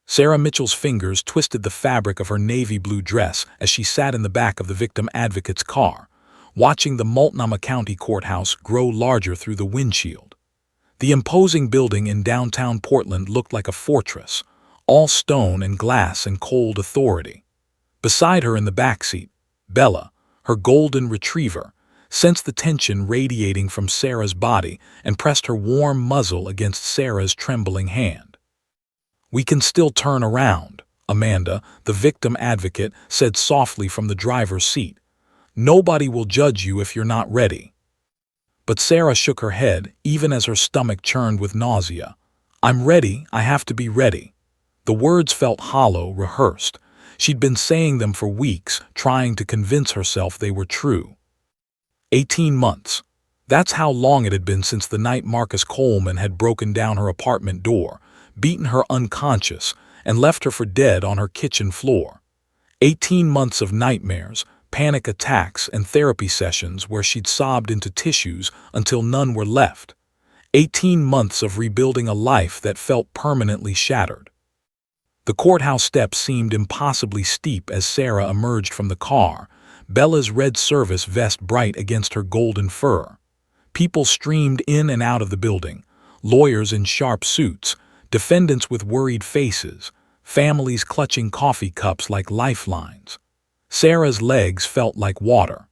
Sarah Mitchell's fingers twisted the fabric of her navy blue dress as she sat in the back of the victim advocate's car, watching the Multnomah County Courthouse grow larger through the windshield. The imposing building in downtown Portland looked like a fortress, all stone and glass and cold authority. Beside her in the backseat, Bella, her golden retriever, sensed the tension radiating from Sarah's body and pressed her warm muzzle against Sarah's trembling hand. "We can still turn around," Amanda, the victim advocate, said softly from the driver's seat. "Nobody will judge you if you're not ready." But Sarah shook her head, even as her stomach churned with nausea. "I'm ready, I have to be ready." The words felt hollow, rehearsed. She'd been saying them for weeks, trying to convince herself they were true. 18 months. That's how long it had been since the night Marcus Coleman had broken down her apartment door, beaten her unconscious, and left her for dead on her kitchen floor. 18 months of nightmares, panic attacks, and therapy sessions where she'd sobbed into tissues until none were left. 18 months of rebuilding a life that felt permanently shattered. The courthouse steps seemed impossibly steep as Sarah emerged from the car, Bella's red service vest bright against her golden fur. People streamed in and out of the building, lawyers in sharp suits, defendants with worried faces, families clutching coffee cups like lifelines. Sarah's legs felt like water.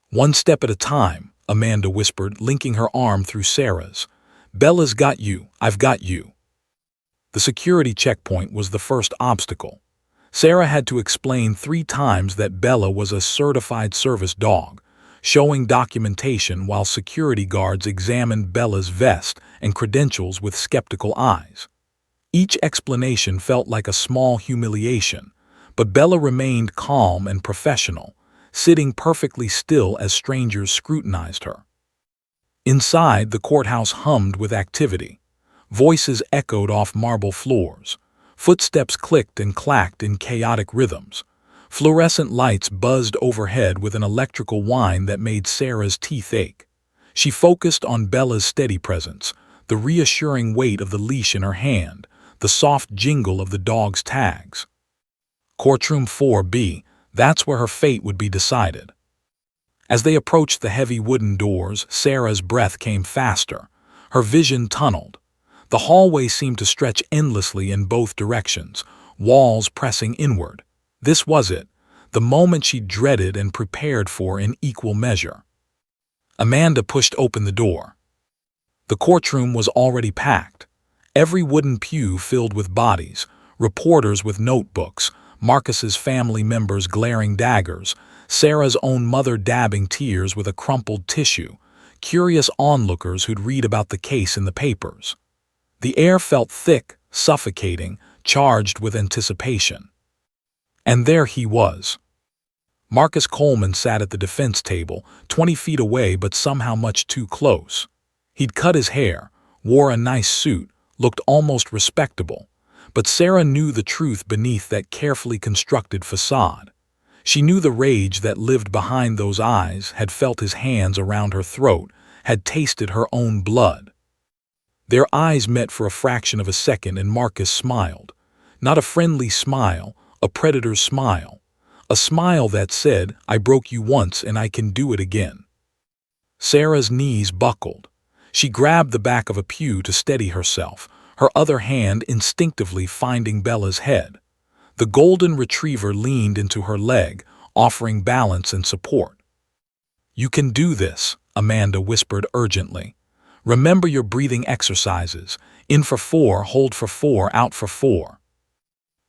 "One step at a time," Amanda whispered, linking her arm through Sarah's. "Bella's got you, I've got you." The security checkpoint was the first obstacle. Sarah had to explain 3 times that Bella was a certified service dog, showing documentation while security guards examined Bella's vest and credentials with skeptical eyes. Each explanation felt like a small humiliation, but Bella remained calm and professional, sitting perfectly still as strangers scrutinized her. Inside, the courthouse hummed with activity. Voices echoed off marble floors. Footsteps clicked and clacked in chaotic rhythms. Fluorescent lights buzzed overhead with an electrical whine that made Sarah's teeth ache. She focused on Bella's steady presence, the reassuring weight of the leash in her hand, the soft jingle of the dog's tags. Courtroom 4B, that's where her fate would be decided. As they approached the heavy wooden doors, Sarah's breath came faster. Her vision tunneled. The hallway seemed to stretch endlessly in both directions, walls pressing inward. This was it, the moment she dreaded and prepared for in equal measure. Amanda pushed open the door. The courtroom was already packed. Every wooden pew filled with bodies, reporters with notebooks, Marcus's family members glaring daggers, Sarah's own mother dabbing tears with a crumpled tissue, curious onlookers who'd read about the case in the papers. The air felt thick, suffocating, charged with anticipation. And there he was. Marcus Coleman sat at the defense table, 20 feet away but somehow much too close. He'd cut his hair, wore a nice suit, looked almost respectable, but Sarah knew the truth beneath that carefully constructed facade. She knew the rage that lived behind those eyes, had felt his hands around her throat, had tasted her own blood. Their eyes met for a fraction of a second and Marcus smiled. Not a friendly smile, a predator's smile. A smile that said, "I broke you once and I can do it again." Sarah's knees buckled. She grabbed the back of a pew to steady herself, her other hand instinctively finding Bella's head. The golden retriever leaned into her leg, offering balance and support. "You can do this," Amanda whispered urgently. "Remember your breathing exercises. In for 4, hold for 4, out for 4.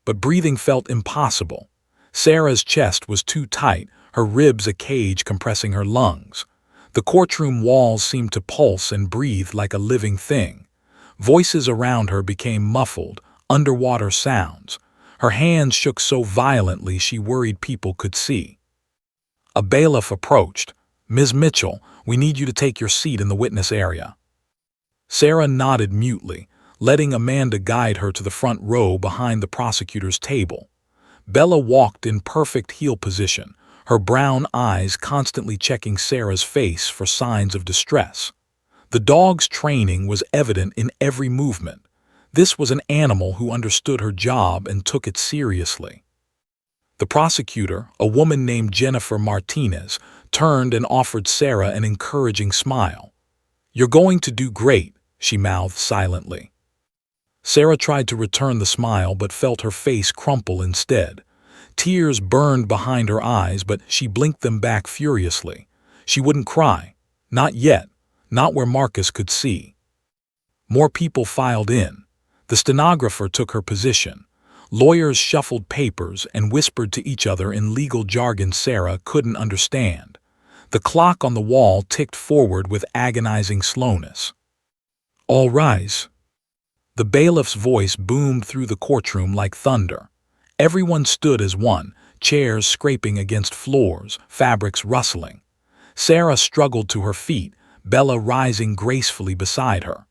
But breathing felt impossible. Sarah's chest was too tight, her ribs a cage compressing her lungs. The courtroom walls seemed to pulse and breathe like a living thing. Voices around her became muffled, underwater sounds. Her hands shook so violently she worried people could see. A bailiff approached. "Ms. Mitchell, we need you to take your seat in the witness area." Sarah nodded mutely, letting Amanda guide her to the front row behind the prosecutor's table. Bella walked in perfect heel position, her brown eyes constantly checking Sarah's face for signs of distress. The dog's training was evident in every movement. This was an animal who understood her job and took it seriously. The prosecutor, a woman named Jennifer Martinez, turned and offered Sarah an encouraging smile. "You're going to do great," she mouthed silently. Sarah tried to return the smile but felt her face crumple instead. Tears burned behind her eyes, but she blinked them back furiously. She wouldn't cry. Not yet. Not where Marcus could see. More people filed in. The stenographer took her position. Lawyers shuffled papers and whispered to each other in legal jargon Sarah couldn't understand. The clock on the wall ticked forward with agonizing slowness. "All rise." The bailiff's voice boomed through the courtroom like thunder. Everyone stood as one, chairs scraping against floors, fabrics rustling. Sarah struggled to her feet, Bella rising gracefully beside her.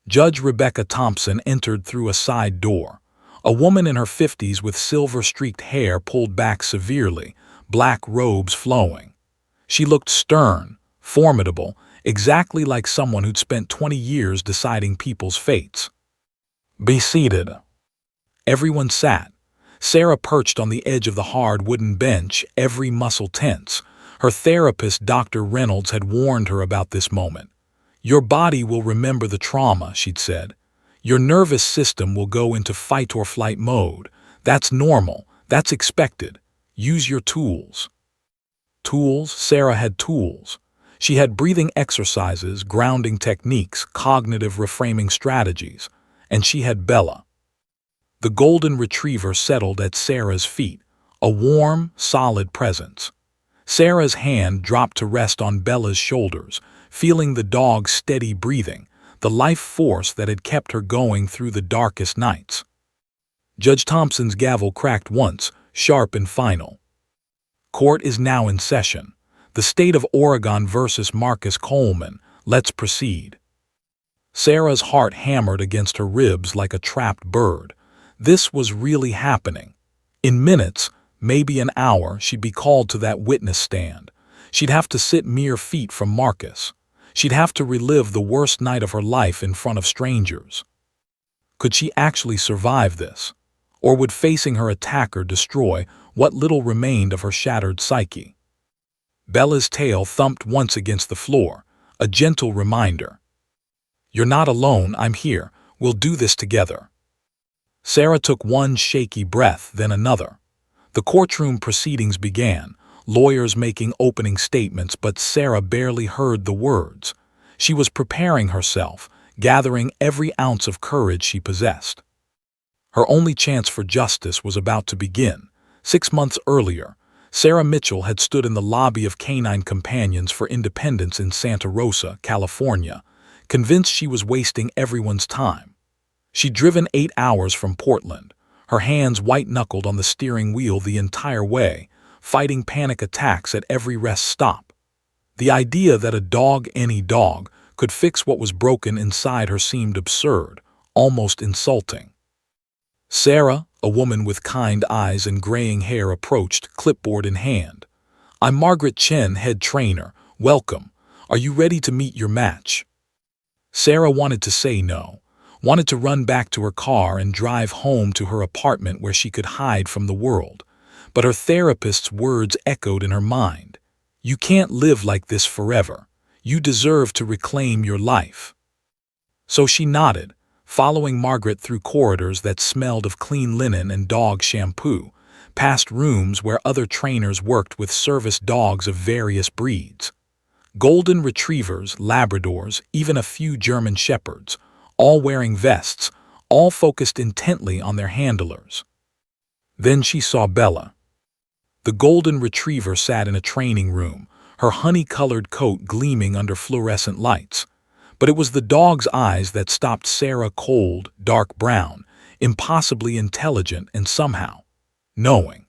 Judge Rebecca Thompson entered through a side door. A woman in her 50s with silver-streaked hair pulled back severely, black robes flowing. She looked stern, formidable, exactly like someone who'd spent 20 years deciding people's fates. "Be seated." Everyone sat. Sarah perched on the edge of the hard wooden bench, every muscle tense. Her therapist, Dr. Reynolds, had warned her about this moment. "Your body will remember the trauma," she'd said. "Your nervous system will go into fight-or-flight mode. That's normal. That's expected. Use your tools." Tools? Sarah had tools. She had breathing exercises, grounding techniques, cognitive reframing strategies. And she had Bella. The golden retriever settled at Sarah's feet, a warm, solid presence. Sarah's hand dropped to rest on Bella's shoulders, feeling the dog's steady breathing, the life force that had kept her going through the darkest nights. Judge Thompson's gavel cracked once, sharp and final. "Court is now in session. The state of Oregon versus Marcus Coleman. Let's proceed." Sarah's heart hammered against her ribs like a trapped bird. This was really happening. In minutes, maybe an hour, she'd be called to that witness stand. She'd have to sit mere feet from Marcus. She'd have to relive the worst night of her life in front of strangers. Could she actually survive this? Or would facing her attacker destroy what little remained of her shattered psyche? Bella's tail thumped once against the floor, a gentle reminder. "You're not alone, I'm here. We'll do this together." Sarah took one shaky breath, then another. The courtroom proceedings began, lawyers making opening statements, but Sarah barely heard the words. She was preparing herself, gathering every ounce of courage she possessed. Her only chance for justice was about to begin. 6 months earlier, Sarah Mitchell had stood in the lobby of Canine Companions for Independence in Santa Rosa, California, convinced she was wasting everyone's time. She'd driven 8 hours from Portland, her hands white-knuckled on the steering wheel the entire way, fighting panic attacks at every rest stop. The idea that a dog, any dog, could fix what was broken inside her seemed absurd, almost insulting. Sarah, a woman with kind eyes and graying hair, approached, clipboard in hand. "I'm Margaret Chen, head trainer. Welcome. Are you ready to meet your match?" Sarah wanted to say no, wanted to run back to her car and drive home to her apartment where she could hide from the world. But her therapist's words echoed in her mind. "You can't live like this forever. You deserve to reclaim your life." So she nodded, following Margaret through corridors that smelled of clean linen and dog shampoo, past rooms where other trainers worked with service dogs of various breeds. Golden retrievers, Labradors, even a few German shepherds, all wearing vests, all focused intently on their handlers. Then she saw Bella. The golden retriever sat in a training room, her honey-colored coat gleaming under fluorescent lights. But it was the dog's eyes that stopped Sarah, cold, dark brown, impossibly intelligent and somehow knowing.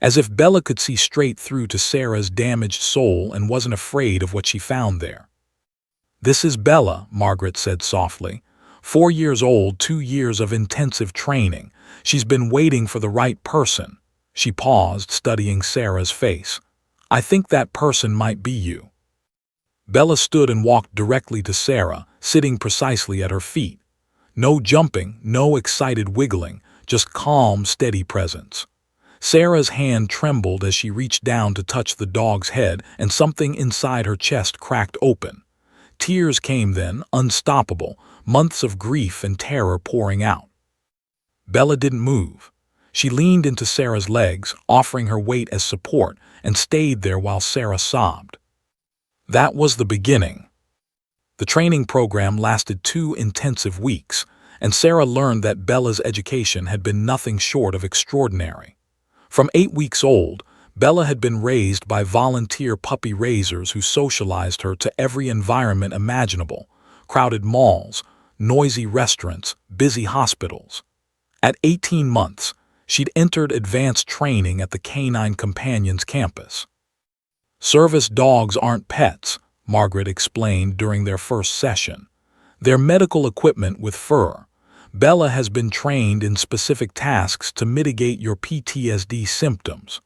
As if Bella could see straight through to Sarah's damaged soul and wasn't afraid of what she found there. "This is Bella," Margaret said softly. 4 years old, 2 years of intensive training. She's been waiting for the right person." She paused, studying Sarah's face. "I think that person might be you." Bella stood and walked directly to Sarah, sitting precisely at her feet. No jumping, no excited wiggling, just calm, steady presence. Sarah's hand trembled as she reached down to touch the dog's head, and something inside her chest cracked open. Tears came then, unstoppable, months of grief and terror pouring out. Bella didn't move. She leaned into Sarah's legs, offering her weight as support, and stayed there while Sarah sobbed. That was the beginning. The training program lasted 2 intensive weeks, and Sarah learned that Bella's education had been nothing short of extraordinary. From 8 weeks old, Bella had been raised by volunteer puppy raisers who socialized her to every environment imaginable: crowded malls, noisy restaurants, busy hospitals. At 18 months, she'd entered advanced training at the Canine Companions campus. Service dogs aren't pets, Margaret explained during their first session. They're medical equipment with fur. Bella has been trained in specific tasks to mitigate your PTSD symptoms.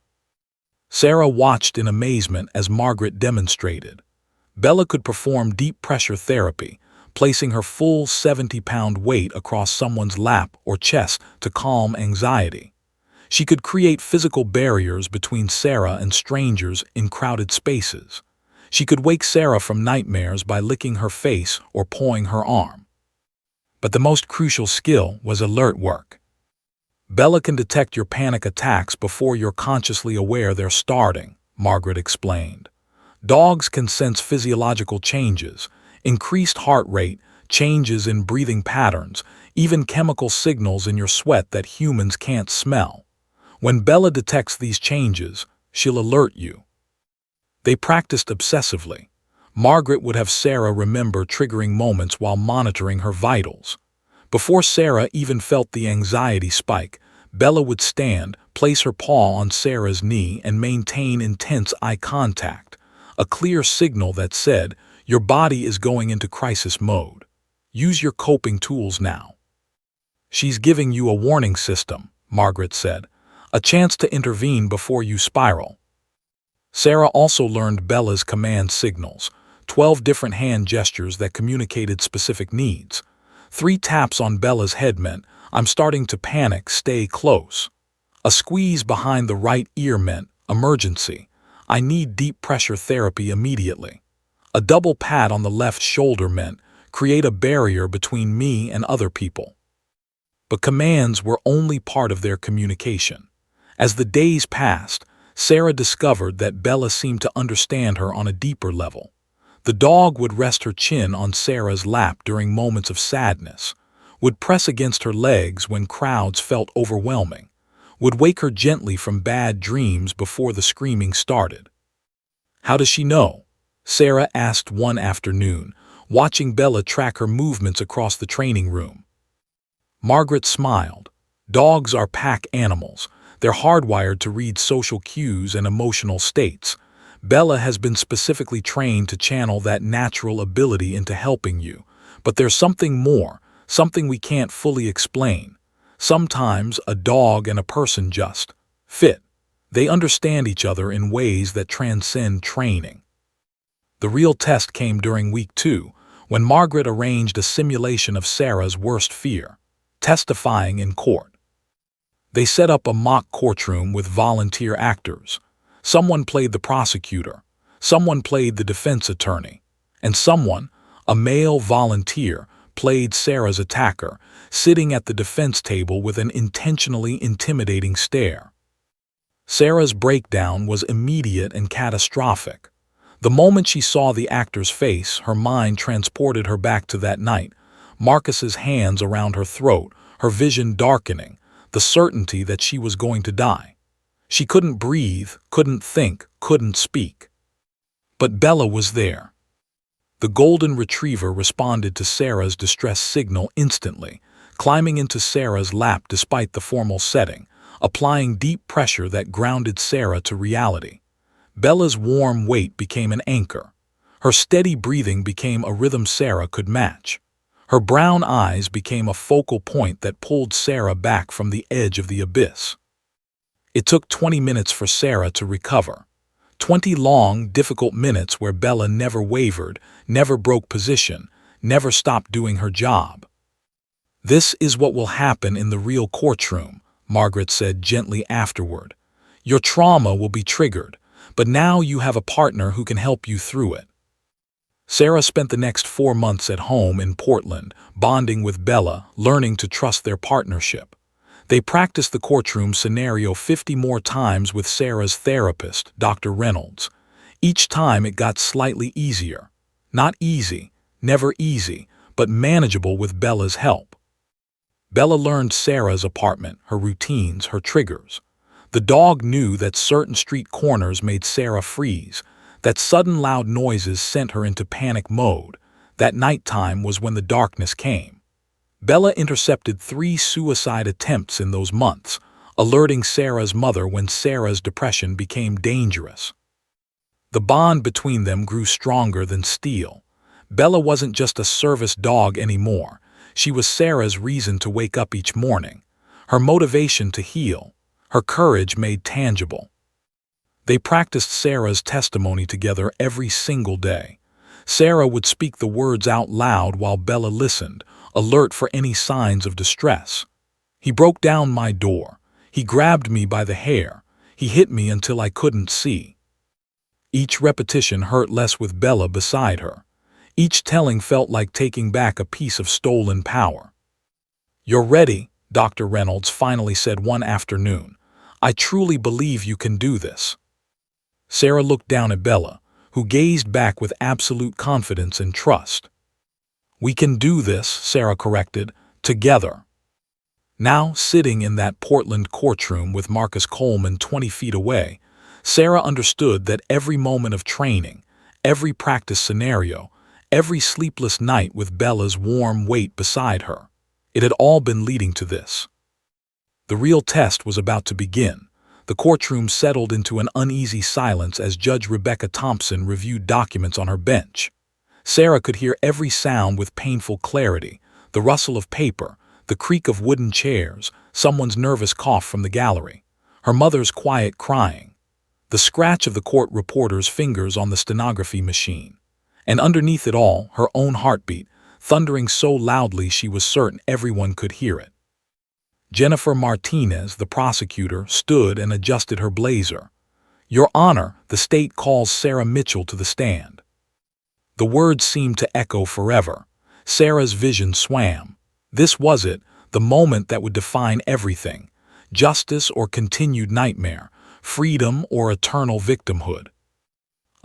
Sarah watched in amazement as Margaret demonstrated. Bella could perform deep pressure therapy, placing her full 70-pound weight across someone's lap or chest to calm anxiety. She could create physical barriers between Sarah and strangers in crowded spaces. She could wake Sarah from nightmares by licking her face or pawing her arm. But the most crucial skill was alert work. Bella can detect your panic attacks before you're consciously aware they're starting, Margaret explained. Dogs can sense physiological changes, increased heart rate, changes in breathing patterns, even chemical signals in your sweat that humans can't smell. When Bella detects these changes, she'll alert you. They practiced obsessively. Margaret would have Sarah remember triggering moments while monitoring her vitals. Before Sarah even felt the anxiety spike, Bella would stand, place her paw on Sarah's knee, and maintain intense eye contact, a clear signal that said, "Your body is going into crisis mode. Use your coping tools now." "She's giving you a warning system," Margaret said, "a chance to intervene before you spiral." Sarah also learned Bella's command signals, 12 different hand gestures that communicated specific needs. 3 taps on Bella's head meant, "I'm starting to panic, stay close." A squeeze behind the right ear meant, "Emergency. I need deep pressure therapy immediately." A double pat on the left shoulder meant, "Create a barrier between me and other people." But commands were only part of their communication. As the days passed, Sarah discovered that Bella seemed to understand her on a deeper level. The dog would rest her chin on Sarah's lap during moments of sadness, would press against her legs when crowds felt overwhelming, would wake her gently from bad dreams before the screaming started. "How does she know?" Sarah asked one afternoon, watching Bella track her movements across the training room. Margaret smiled. "Dogs are pack animals. They're hardwired to read social cues and emotional states. Bella has been specifically trained to channel that natural ability into helping you. But there's something more, something we can't fully explain. Sometimes a dog and a person just fit. They understand each other in ways that transcend training." The real test came during week 2, when Margaret arranged a simulation of Sarah's worst fear: testifying in court. They set up a mock courtroom with volunteer actors. Someone played the prosecutor, someone played the defense attorney, and someone, a male volunteer, played Sarah's attacker, sitting at the defense table with an intentionally intimidating stare. Sarah's breakdown was immediate and catastrophic. The moment she saw the actor's face, her mind transported her back to that night, Marcus's hands around her throat, her vision darkening, the certainty that she was going to die. She couldn't breathe, couldn't think, couldn't speak. But Bella was there. The golden retriever responded to Sarah's distress signal instantly, climbing into Sarah's lap despite the formal setting, applying deep pressure that grounded Sarah to reality. Bella's warm weight became an anchor. Her steady breathing became a rhythm Sarah could match. Her brown eyes became a focal point that pulled Sarah back from the edge of the abyss. It took 20 minutes for Sarah to recover. 20 long, difficult minutes where Bella never wavered, never broke position, never stopped doing her job. "This is what will happen in the real courtroom," Margaret said gently afterward. "Your trauma will be triggered, but now you have a partner who can help you through it." Sarah spent the next 4 months at home in Portland, bonding with Bella, learning to trust their partnership. They practiced the courtroom scenario 50 more times with Sarah's therapist, Dr. Reynolds. Each time it got slightly easier. Not easy, never easy, but manageable with Bella's help. Bella learned Sarah's apartment, her routines, her triggers. The dog knew that certain street corners made Sarah freeze, that sudden loud noises sent her into panic mode, that nighttime was when the darkness came. Bella intercepted 3 suicide attempts in those months, alerting Sarah's mother when Sarah's depression became dangerous. The bond between them grew stronger than steel. Bella wasn't just a service dog anymore. She was Sarah's reason to wake up each morning, her motivation to heal, her courage made tangible. They practiced Sarah's testimony together every single day. Sarah would speak the words out loud while Bella listened, alert for any signs of distress. "He broke down my door. He grabbed me by the hair. He hit me until I couldn't see." Each repetition hurt less with Bella beside her. Each telling felt like taking back a piece of stolen power. "You're ready," Dr. Reynolds finally said one afternoon. "I truly believe you can do this." Sarah looked down at Bella, who gazed back with absolute confidence and trust. "We can do this," Sarah corrected, "together." Now, sitting in that Portland courtroom with Marcus Coleman 20 feet away, Sarah understood that every moment of training, every practice scenario, every sleepless night with Bella's warm weight beside her, it had all been leading to this. The real test was about to begin. The courtroom settled into an uneasy silence as Judge Rebecca Thompson reviewed documents on her bench. Sarah could hear every sound with painful clarity: the rustle of paper, the creak of wooden chairs, someone's nervous cough from the gallery, her mother's quiet crying, the scratch of the court reporter's fingers on the stenography machine, and underneath it all, her own heartbeat, thundering so loudly she was certain everyone could hear it. Jennifer Martinez, the prosecutor, stood and adjusted her blazer. "Your Honor, the state calls Sarah Mitchell to the stand." The words seemed to echo forever. Sarah's vision swam. This was it, the moment that would define everything: justice or continued nightmare, freedom or eternal victimhood.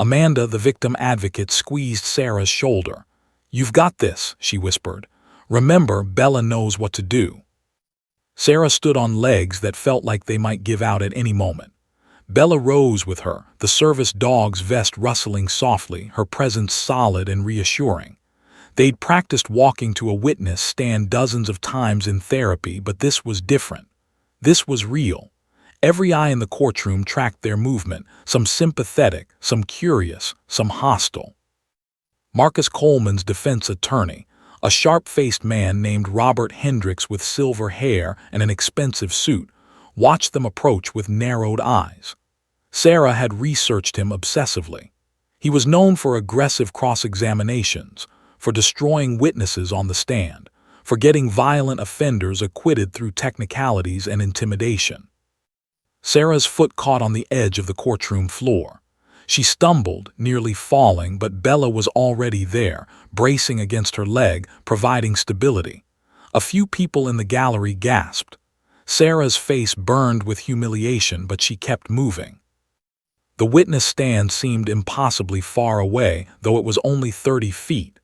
Amanda, the victim advocate, squeezed Sarah's shoulder. "You've got this," she whispered. "Remember, Bella knows what to do." Sarah stood on legs that felt like they might give out at any moment. Bella rose with her, the service dog's vest rustling softly, her presence solid and reassuring. They'd practiced walking to a witness stand dozens of times in therapy, but this was different. This was real. Every eye in the courtroom tracked their movement, some sympathetic, some curious, some hostile. Marcus Coleman's defense attorney, a sharp-faced man named Robert Hendricks with silver hair and an expensive suit, watched them approach with narrowed eyes. Sarah had researched him obsessively. He was known for aggressive cross-examinations, for destroying witnesses on the stand, for getting violent offenders acquitted through technicalities and intimidation. Sarah's foot caught on the edge of the courtroom floor. She stumbled, nearly falling, but Bella was already there, bracing against her leg, providing stability. A few people in the gallery gasped. Sarah's face burned with humiliation, but she kept moving. The witness stand seemed impossibly far away, though it was only 30 feet.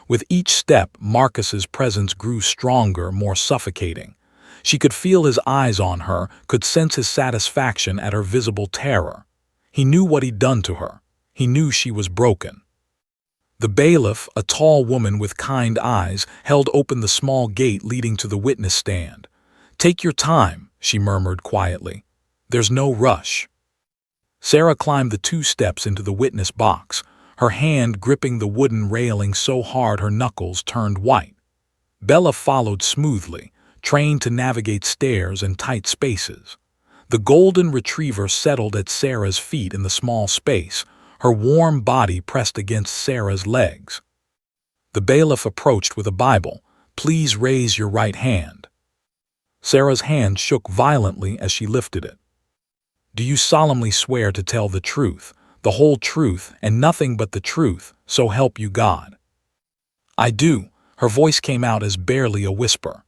With each step, Marcus's presence grew stronger, more suffocating. She could feel his eyes on her, could sense his satisfaction at her visible terror. He knew what he'd done to her. He knew she was broken. The bailiff, a tall woman with kind eyes, held open the small gate leading to the witness stand. "Take your time," she murmured quietly. "There's no rush." Sarah climbed the 2 steps into the witness box, her hand gripping the wooden railing so hard her knuckles turned white. Bella followed smoothly, trained to navigate stairs and tight spaces. The golden retriever settled at Sarah's feet in the small space, her warm body pressed against Sarah's legs. The bailiff approached with a Bible. Please raise your right hand. Sarah's hand shook violently as she lifted it. Do you solemnly swear to tell the truth, the whole truth, and nothing but the truth, so help you God? I do. Her voice came out as barely a whisper.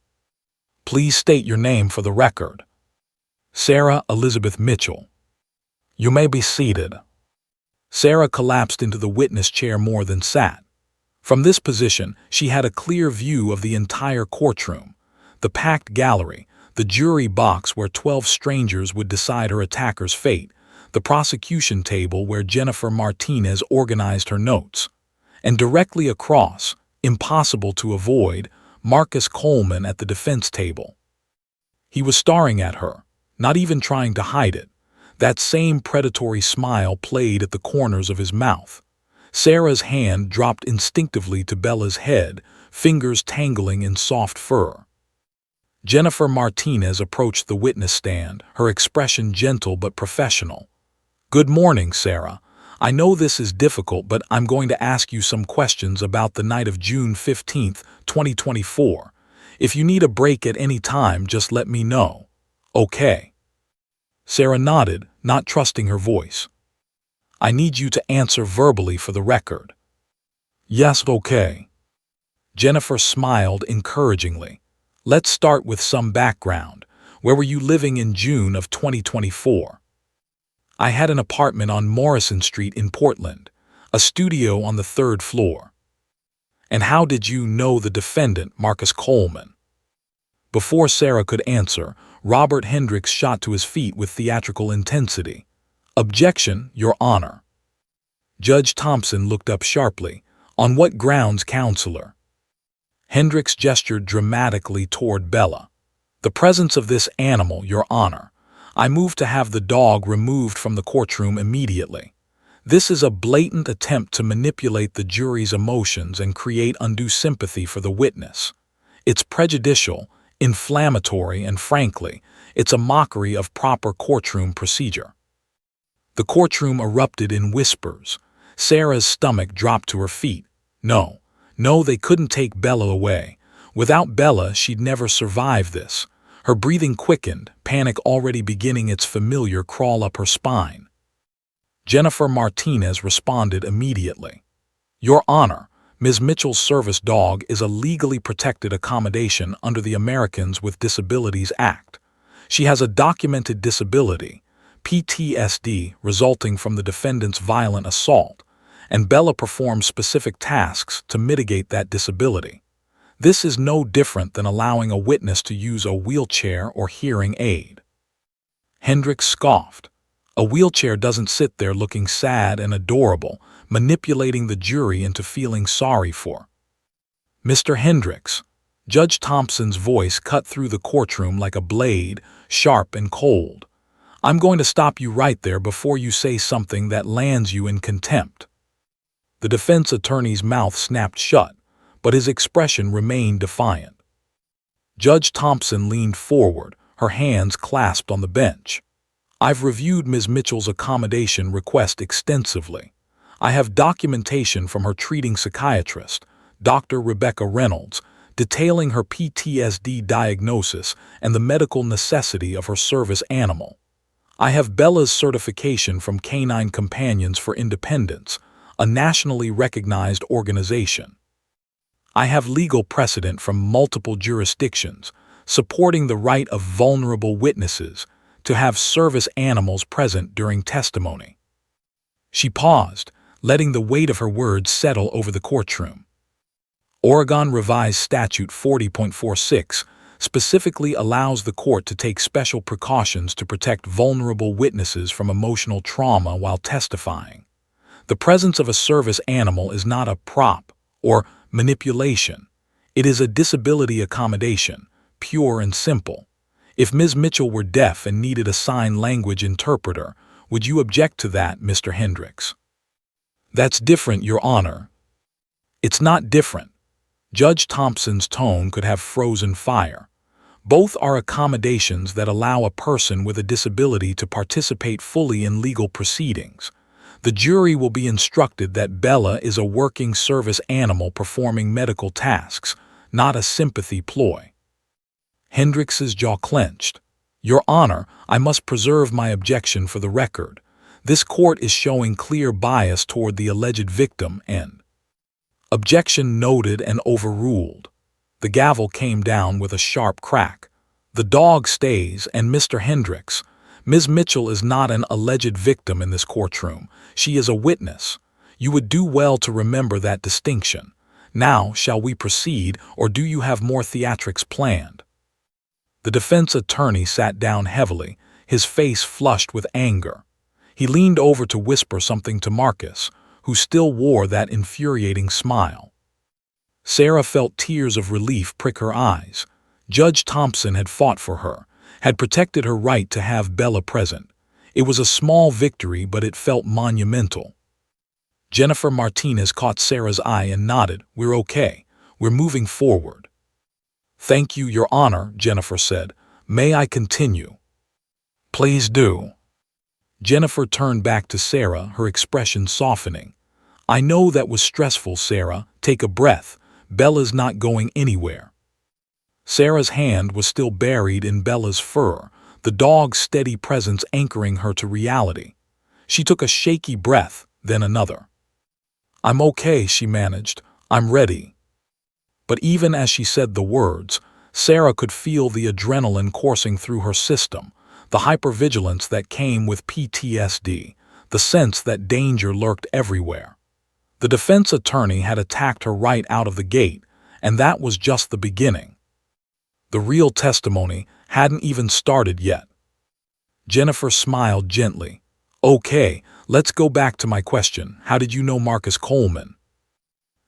Please state your name for the record. Sarah Elizabeth Mitchell. You may be seated. Sarah collapsed into the witness chair more than sat. From this position, she had a clear view of the entire courtroom, the packed gallery, the jury box where 12 strangers would decide her attacker's fate, the prosecution table where Jennifer Martinez organized her notes, and directly across, impossible to avoid, Marcus Coleman at the defense table. He was staring at her, not even trying to hide it. That same predatory smile played at the corners of his mouth. Sarah's hand dropped instinctively to Bella's head, fingers tangling in soft fur. Jennifer Martinez approached the witness stand, her expression gentle but professional. Good morning, Sarah. I know this is difficult, but I'm going to ask you some questions about the night of June 15, 2024. If you need a break at any time, just let me know. Okay. Sarah nodded, not trusting her voice. I need you to answer verbally for the record. Yes, okay. Jennifer smiled encouragingly. Let's start with some background. Where were you living in June of 2024? I had an apartment on Morrison Street in Portland, a studio on the 3rd floor. And how did you know the defendant, Marcus Coleman? Before Sarah could answer, Robert Hendricks shot to his feet with theatrical intensity. Objection, Your Honor. Judge Thompson looked up sharply. On what grounds, counselor? Hendricks gestured dramatically toward Bella. The presence of this animal, Your Honor. I move to have the dog removed from the courtroom immediately. This is a blatant attempt to manipulate the jury's emotions and create undue sympathy for the witness. It's prejudicial, inflammatory, and frankly, it's a mockery of proper courtroom procedure. The courtroom erupted in whispers. Sarah's stomach dropped to her feet. No, they couldn't take Bella away. Without Bella, she'd never survive this. Her breathing quickened, panic already beginning its familiar crawl up her spine. Jennifer Martinez responded immediately. Your Honor, Ms. Mitchell's service dog is a legally protected accommodation under the Americans with Disabilities Act. She has a documented disability, PTSD, resulting from the defendant's violent assault, and Bella performs specific tasks to mitigate that disability. This is no different than allowing a witness to use a wheelchair or hearing aid. Hendricks scoffed. A wheelchair doesn't sit there looking sad and adorable, manipulating the jury into feeling sorry for. Mr. Hendricks, Judge Thompson's voice cut through the courtroom like a blade, sharp and cold. I'm going to stop you right there before you say something that lands you in contempt. The defense attorney's mouth snapped shut, but his expression remained defiant. Judge Thompson leaned forward, her hands clasped on the bench. I've reviewed Ms. Mitchell's accommodation request extensively. I have documentation from her treating psychiatrist, Dr. Rebecca Reynolds, detailing her PTSD diagnosis and the medical necessity of her service animal. I have Bella's certification from Canine Companions for Independence, a nationally recognized organization. I have legal precedent from multiple jurisdictions supporting the right of vulnerable witnesses to have service animals present during testimony. She paused, letting the weight of her words settle over the courtroom. Oregon Revised Statute 40.46 specifically allows the court to take special precautions to protect vulnerable witnesses from emotional trauma while testifying. The presence of a service animal is not a prop or manipulation. It is a disability accommodation, pure and simple. If Ms. Mitchell were deaf and needed a sign language interpreter, would you object to that, Mr. Hendricks? That's different, Your Honor. It's not different. Judge Thompson's tone could have frozen fire. Both are accommodations that allow a person with a disability to participate fully in legal proceedings. The jury will be instructed that Bella is a working service animal performing medical tasks, not a sympathy ploy. Hendrix's jaw clenched. Your Honor, I must preserve my objection for the record. This court is showing clear bias toward the alleged victim and objection noted and overruled. The gavel came down with a sharp crack. The dog stays, and Mr. Hendrix, Ms. Mitchell is not an alleged victim in this courtroom. She is a witness. You would do well to remember that distinction. Now, shall we proceed, or do you have more theatrics planned? The defense attorney sat down heavily, his face flushed with anger. He leaned over to whisper something to Marcus, who still wore that infuriating smile. Sarah felt tears of relief prick her eyes. Judge Thompson had fought for her, had protected her right to have Bella present. It was a small victory, but it felt monumental. Jennifer Martinez caught Sarah's eye and nodded. We're okay. We're moving forward. Thank you, Your Honor, Jennifer said. May I continue? Please do. Jennifer turned back to Sarah, her expression softening. I know that was stressful, Sarah. Take a breath. Bella's not going anywhere. Sarah's hand was still buried in Bella's fur, the dog's steady presence anchoring her to reality. She took a shaky breath, then another. I'm okay, she managed. I'm ready. But even as she said the words, Sarah could feel the adrenaline coursing through her system, the hypervigilance that came with PTSD, the sense that danger lurked everywhere. The defense attorney had attacked her right out of the gate, and that was just the beginning. The real testimony hadn't even started yet. Jennifer smiled gently. Okay, let's go back to my question. How did you know Marcus Coleman?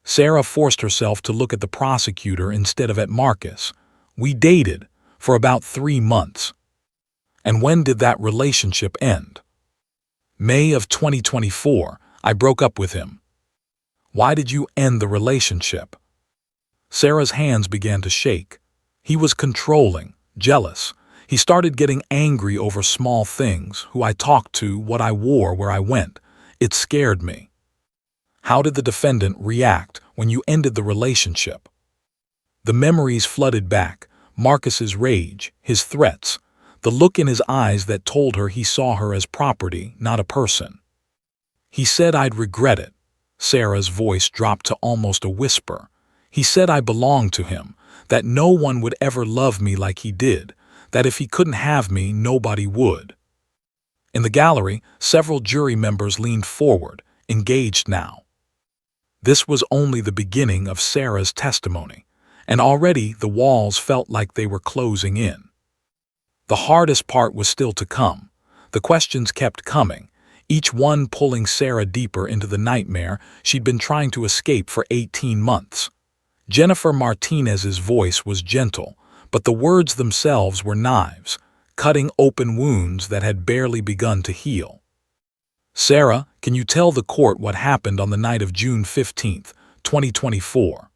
Sarah forced herself to look at the prosecutor instead of at Marcus. We dated for about 3 months. And when did that relationship end? May of 2024, I broke up with him. Why did you end the relationship? Sarah's hands began to shake. He was controlling, jealous. He started getting angry over small things, who I talked to, what I wore, where I went. It scared me. How did the defendant react when you ended the relationship? The memories flooded back, Marcus's rage, his threats, the look in his eyes that told her he saw her as property, not a person. He said I'd regret it. Sarah's voice dropped to almost a whisper. He said I belonged to him, that no one would ever love me like he did, that if he couldn't have me, nobody would. In the gallery, several jury members leaned forward, engaged now. This was only the beginning of Sarah's testimony, and already the walls felt like they were closing in. The hardest part was still to come. The questions kept coming, each one pulling Sarah deeper into the nightmare she'd been trying to escape for 18 months. Jennifer Martinez's voice was gentle, but the words themselves were knives, cutting open wounds that had barely begun to heal. Sarah, can you tell the court what happened on the night of June 15, 2024?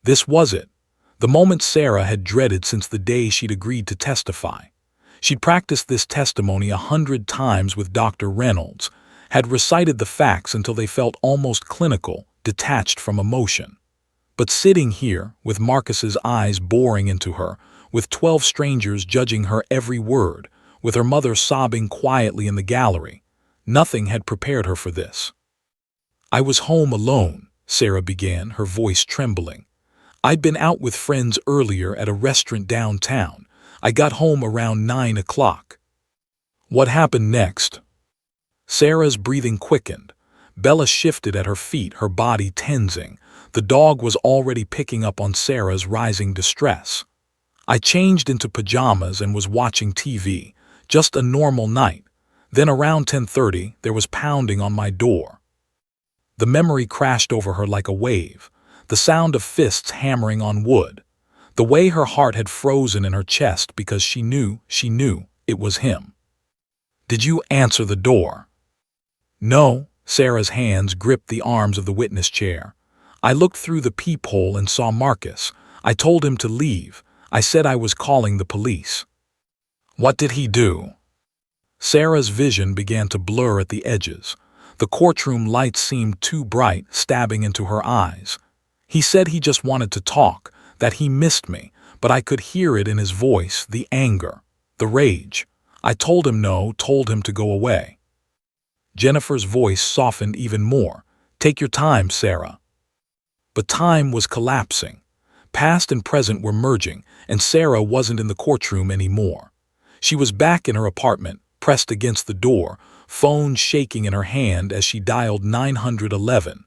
This was it. The moment Sarah had dreaded since the day she'd agreed to testify. She'd practiced this testimony 100 times with Dr. Reynolds, had recited the facts until they felt almost clinical, detached from emotion. But sitting here, with Marcus's eyes boring into her, with 12 strangers judging her every word, with her mother sobbing quietly in the gallery, nothing had prepared her for this. I was home alone, Sarah began, her voice trembling. I'd been out with friends earlier at a restaurant downtown. I got home around 9 o'clock. What happened next? Sarah's breathing quickened. Bella shifted at her feet, her body tensing. The dog was already picking up on Sarah's rising distress. I changed into pajamas and was watching TV. Just a normal night. Then around 10:30, there was pounding on my door. The memory crashed over her like a wave. The sound of fists hammering on wood. The way her heart had frozen in her chest because she knew it was him. Did you answer the door? No, Sarah's hands gripped the arms of the witness chair. I looked through the peephole and saw Marcus. I told him to leave. I said I was calling the police. What did he do? Sarah's vision began to blur at the edges. The courtroom lights seemed too bright, stabbing into her eyes. He said he just wanted to talk, that he missed me, but I could hear it in his voice, the anger, the rage. I told him no, told him to go away. Jennifer's voice softened even more. Take your time, Sarah. But time was collapsing. Past and present were merging, and Sarah wasn't in the courtroom anymore. She was back in her apartment, pressed against the door, phone shaking in her hand as she dialed 911.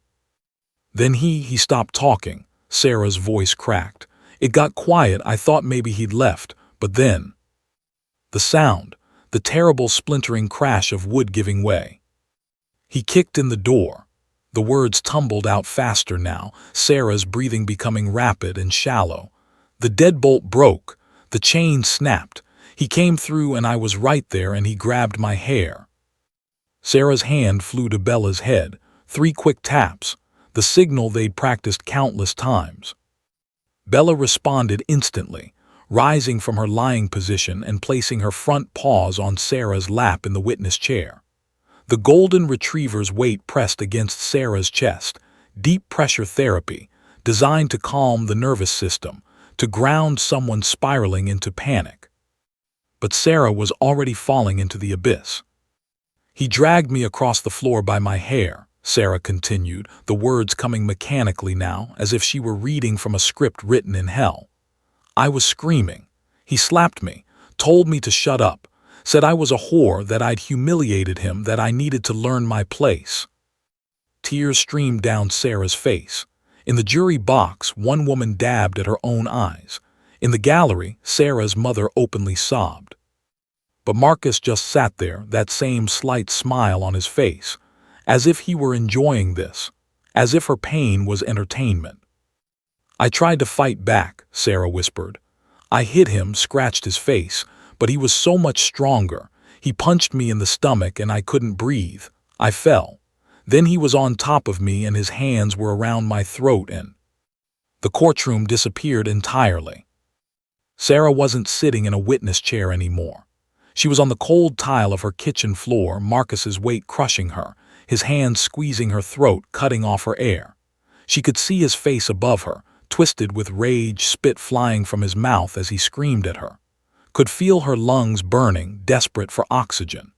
Then he stopped talking. Sarah's voice cracked. It got quiet. I thought maybe he'd left, but then the sound, the terrible splintering crash of wood giving way. He kicked in the door. The words tumbled out faster now, Sarah's breathing becoming rapid and shallow. The deadbolt broke. The chain snapped. He came through and I was right there and he grabbed my hair. Sarah's hand flew to Bella's head. 3 quick taps, the signal they'd practiced countless times. Bella responded instantly, rising from her lying position and placing her front paws on Sarah's lap in the witness chair. The golden retriever's weight pressed against Sarah's chest, deep pressure therapy, designed to calm the nervous system, to ground someone spiraling into panic. But Sarah was already falling into the abyss. He dragged me across the floor by my hair, Sarah continued, the words coming mechanically now, as if she were reading from a script written in hell. I was screaming. He slapped me, told me to shut up, said I was a whore, that I'd humiliated him, that I needed to learn my place. Tears streamed down Sarah's face. In the jury box, one woman dabbed at her own eyes. In the gallery, Sarah's mother openly sobbed. But Marcus just sat there, that same slight smile on his face, as if he were enjoying this, as if her pain was entertainment. I tried to fight back, Sarah whispered. I hit him, scratched his face, but he was so much stronger. He punched me in the stomach and I couldn't breathe. I fell. Then he was on top of me and his hands were around my throat and the courtroom disappeared entirely. Sarah wasn't sitting in a witness chair anymore. She was on the cold tile of her kitchen floor, Marcus's weight crushing her, his hands squeezing her throat, cutting off her air. She could see his face above her, twisted with rage, spit flying from his mouth as he screamed at her. Could feel her lungs burning, desperate for oxygen.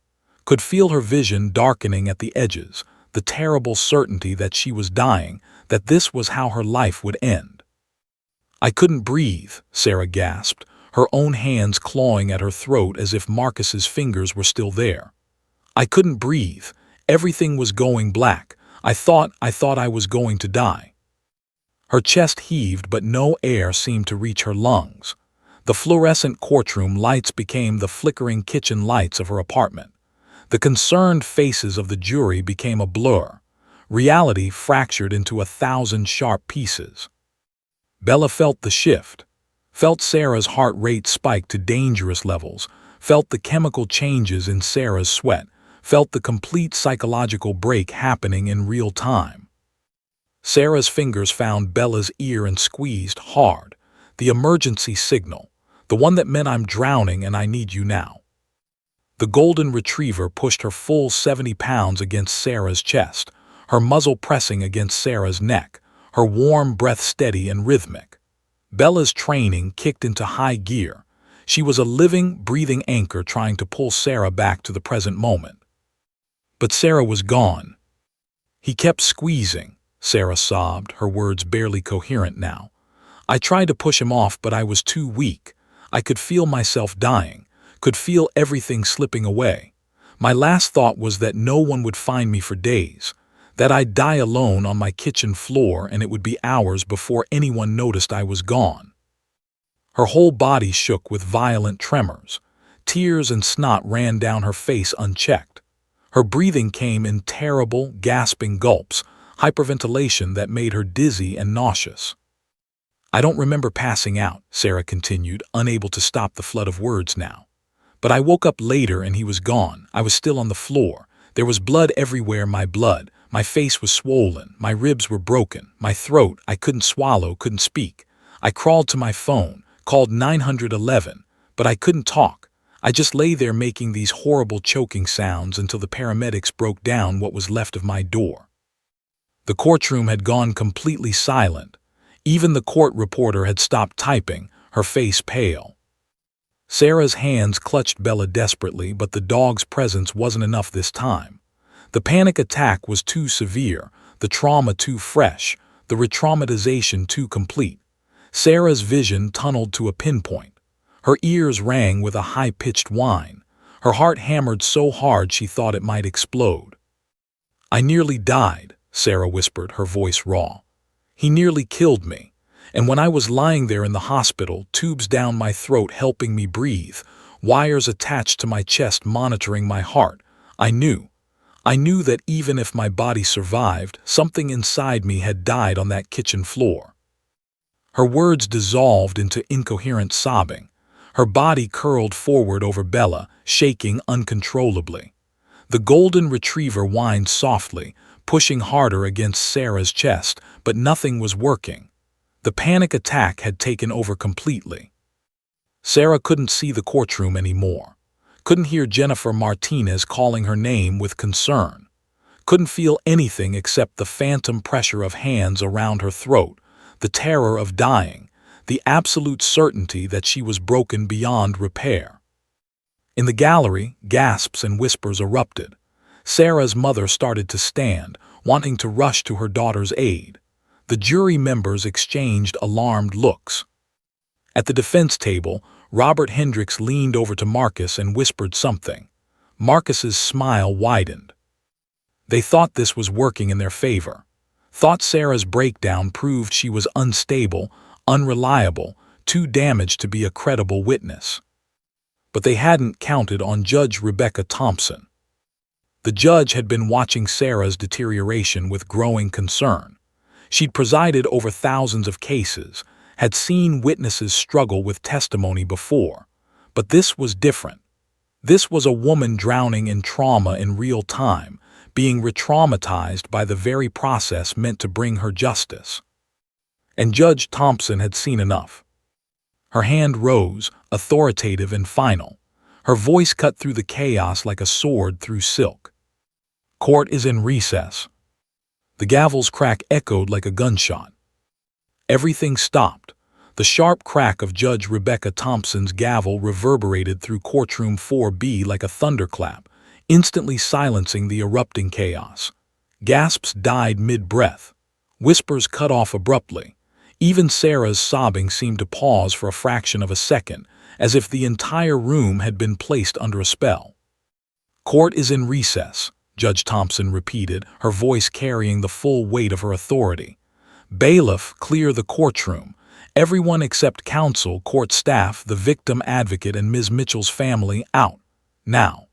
Could feel her vision darkening at the edges, the terrible certainty that she was dying, that this was how her life would end. I couldn't breathe, Sarah gasped, her own hands clawing at her throat as if Marcus's fingers were still there. I couldn't breathe. Everything was going black. I thought I was going to die. Her chest heaved, but no air seemed to reach her lungs. The fluorescent courtroom lights became the flickering kitchen lights of her apartment. The concerned faces of the jury became a blur. Reality fractured into 1,000 sharp pieces. Bella felt the shift, felt Sarah's heart rate spike to dangerous levels, felt the chemical changes in Sarah's sweat, felt the complete psychological break happening in real time. Sarah's fingers found Bella's ear and squeezed hard, the emergency signal, the one that meant I'm drowning and I need you now. The golden retriever pushed her full 70 pounds against Sarah's chest, her muzzle pressing against Sarah's neck, her warm breath steady and rhythmic. Bella's training kicked into high gear. She was a living, breathing anchor trying to pull Sarah back to the present moment. But Sarah was gone. He kept squeezing, Sarah sobbed, her words barely coherent now. I tried to push him off, but I was too weak. I could feel myself dying, could feel everything slipping away. My last thought was that no one would find me for days, that I'd die alone on my kitchen floor and it would be hours before anyone noticed I was gone. Her whole body shook with violent tremors. Tears and snot ran down her face unchecked. Her breathing came in terrible, gasping gulps, hyperventilation that made her dizzy and nauseous. I don't remember passing out, Sarah continued, unable to stop the flood of words now. But I woke up later and he was gone. I was still on the floor. There was blood everywhere, my blood. My face was swollen, my ribs were broken, my throat, I couldn't swallow, couldn't speak. I crawled to my phone, called 911, but I couldn't talk. I just lay there making these horrible choking sounds until the paramedics broke down what was left of my door. The courtroom had gone completely silent. Even the court reporter had stopped typing, her face pale. Sarah's hands clutched Bella desperately, but the dog's presence wasn't enough this time. The panic attack was too severe, the trauma too fresh, the re-traumatization too complete. Sarah's vision tunneled to a pinpoint. Her ears rang with a high-pitched whine. Her heart hammered so hard she thought it might explode. "I nearly died," Sarah whispered, her voice raw. "He nearly killed me. And when I was lying there in the hospital, tubes down my throat helping me breathe, wires attached to my chest monitoring my heart, I knew that even if my body survived, something inside me had died on that kitchen floor." Her words dissolved into incoherent sobbing. Her body curled forward over Bella, shaking uncontrollably. The golden retriever whined softly, pushing harder against Sarah's chest, but nothing was working. The panic attack had taken over completely. Sarah couldn't see the courtroom anymore. Couldn't hear Jennifer Martinez calling her name with concern. Couldn't feel anything except the phantom pressure of hands around her throat, the terror of dying, the absolute certainty that she was broken beyond repair. In the gallery, gasps and whispers erupted. Sarah's mother started to stand, wanting to rush to her daughter's aid. The jury members exchanged alarmed looks. At the defense table, Robert Hendricks leaned over to Marcus and whispered something. Marcus's smile widened. They thought this was working in their favor. Thought Sarah's breakdown proved she was unstable, unreliable, too damaged to be a credible witness. But they hadn't counted on Judge Rebecca Thompson. The judge had been watching Sarah's deterioration with growing concern. She'd presided over thousands of cases, had seen witnesses struggle with testimony before. But this was different. This was a woman drowning in trauma in real time, being re-traumatized by the very process meant to bring her justice. And Judge Thompson had seen enough. Her hand rose, authoritative and final. Her voice cut through the chaos like a sword through silk. "Court is in recess." The gavel's crack echoed like a gunshot. Everything stopped. The sharp crack of Judge Rebecca Thompson's gavel reverberated through courtroom 4B like a thunderclap, instantly silencing the erupting chaos. Gasps died mid-breath. Whispers cut off abruptly. Even Sarah's sobbing seemed to pause for a fraction of a second, as if the entire room had been placed under a spell. "Court is in recess," Judge Thompson repeated, her voice carrying the full weight of her authority. "Bailiff, clear the courtroom. Everyone except counsel, court staff, the victim advocate, and Ms. Mitchell's family out. Now."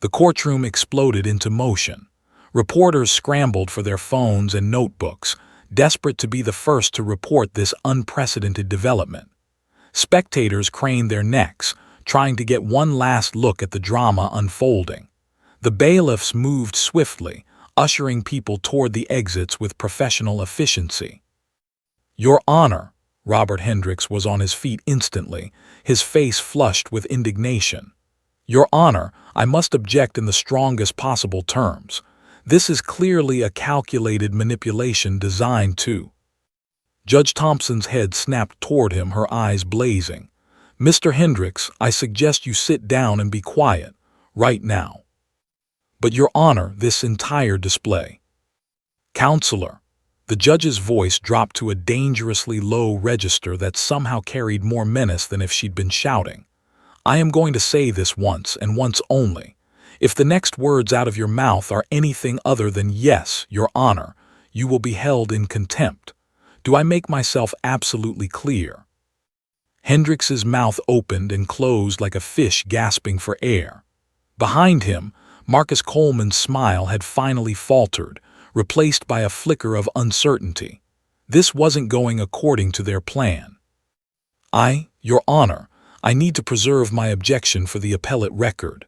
The courtroom exploded into motion. Reporters scrambled for their phones and notebooks, desperate to be the first to report this unprecedented development. Spectators craned their necks, trying to get one last look at the drama unfolding. The bailiffs moved swiftly, ushering people toward the exits with professional efficiency. "Your Honor," Robert Hendricks was on his feet instantly, his face flushed with indignation. "Your Honor, I must object in the strongest possible terms. This is clearly a calculated manipulation designed to—" Judge Thompson's head snapped toward him, her eyes blazing. "Mr. Hendricks, I suggest you sit down and be quiet, right now." "But Your Honor, this entire display—" "Counselor." The judge's voice dropped to a dangerously low register that somehow carried more menace than if she'd been shouting. "I am going to say this once and once only. If the next words out of your mouth are anything other than 'Yes, Your Honor,' you will be held in contempt. Do I make myself absolutely clear?" Hendricks's mouth opened and closed like a fish gasping for air. Behind him, Marcus Coleman's smile had finally faltered, replaced by a flicker of uncertainty. This wasn't going according to their plan. "Your Honor, I need to preserve my objection for the appellate record."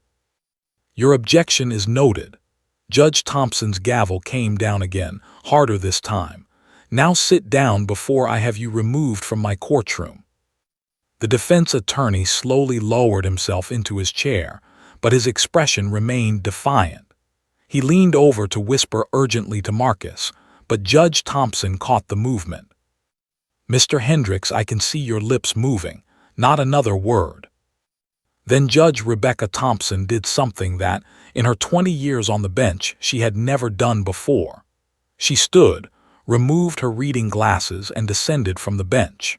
"Your objection is noted." Judge Thompson's gavel came down again, harder this time. "Now sit down before I have you removed from my courtroom." The defense attorney slowly lowered himself into his chair, but his expression remained defiant. He leaned over to whisper urgently to Marcus, but Judge Thompson caught the movement. Mr. Hendricks, I can see your lips moving. Not another word. Then Judge Rebecca Thompson did something that, in her 20 years on the bench, she had never done before. She stood, removed her reading glasses, and descended from the bench.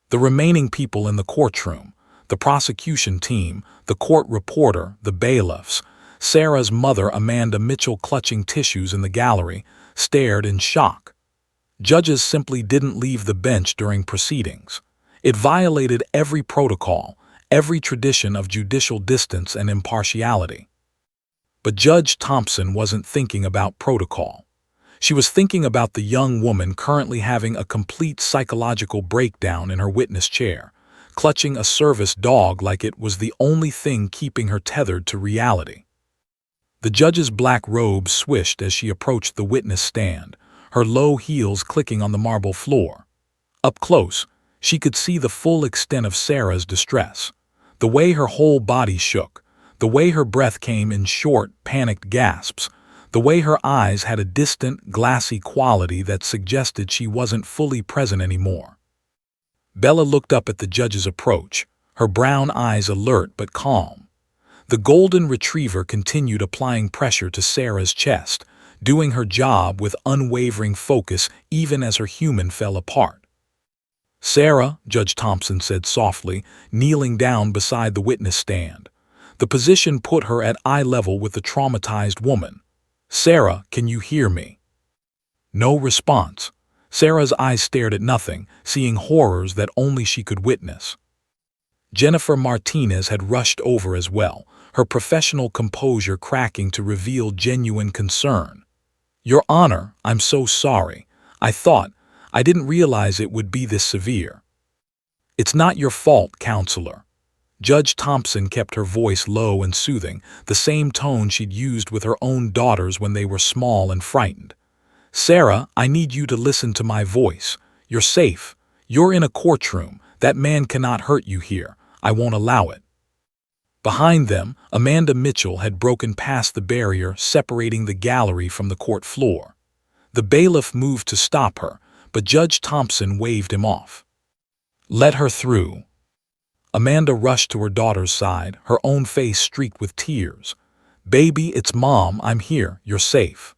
The remaining people in the courtroom, the prosecution team, the court reporter, the bailiffs, Sarah's mother Amanda Mitchell clutching tissues in the gallery, stared in shock. Judges simply didn't leave the bench during proceedings. It violated every protocol, every tradition of judicial distance and impartiality. But Judge Thompson wasn't thinking about protocol. She was thinking about the young woman currently having a complete psychological breakdown in her witness chair, clutching a service dog like it was the only thing keeping her tethered to reality. The judge's black robe swished as she approached the witness stand, her low heels clicking on the marble floor. Up close, she could see the full extent of Sarah's distress, the way her whole body shook, the way her breath came in short, panicked gasps, the way her eyes had a distant, glassy quality that suggested she wasn't fully present anymore. Bella looked up at the judge's approach, her brown eyes alert but calm. The golden retriever continued applying pressure to Sarah's chest, doing her job with unwavering focus even as her human fell apart. "Sarah," Judge Thompson said softly, kneeling down beside the witness stand. The position put her at eye level with the traumatized woman. "Sarah, can you hear me?" No response. Sarah's eyes stared at nothing, seeing horrors that only she could witness. Jennifer Martinez had rushed over as well, her professional composure cracking to reveal genuine concern. "Your Honor, I'm so sorry. I didn't realize it would be this severe." "It's not your fault, counselor." Judge Thompson kept her voice low and soothing, the same tone she'd used with her own daughters when they were small and frightened. "Sarah, I need you to listen to my voice. You're safe. You're in a courtroom. That man cannot hurt you here. I won't allow it." Behind them, Amanda Mitchell had broken past the barrier separating the gallery from the court floor. The bailiff moved to stop her, but Judge Thompson waved him off. "Let her through." Amanda rushed to her daughter's side, her own face streaked with tears. "Baby, it's Mom. I'm here. You're safe."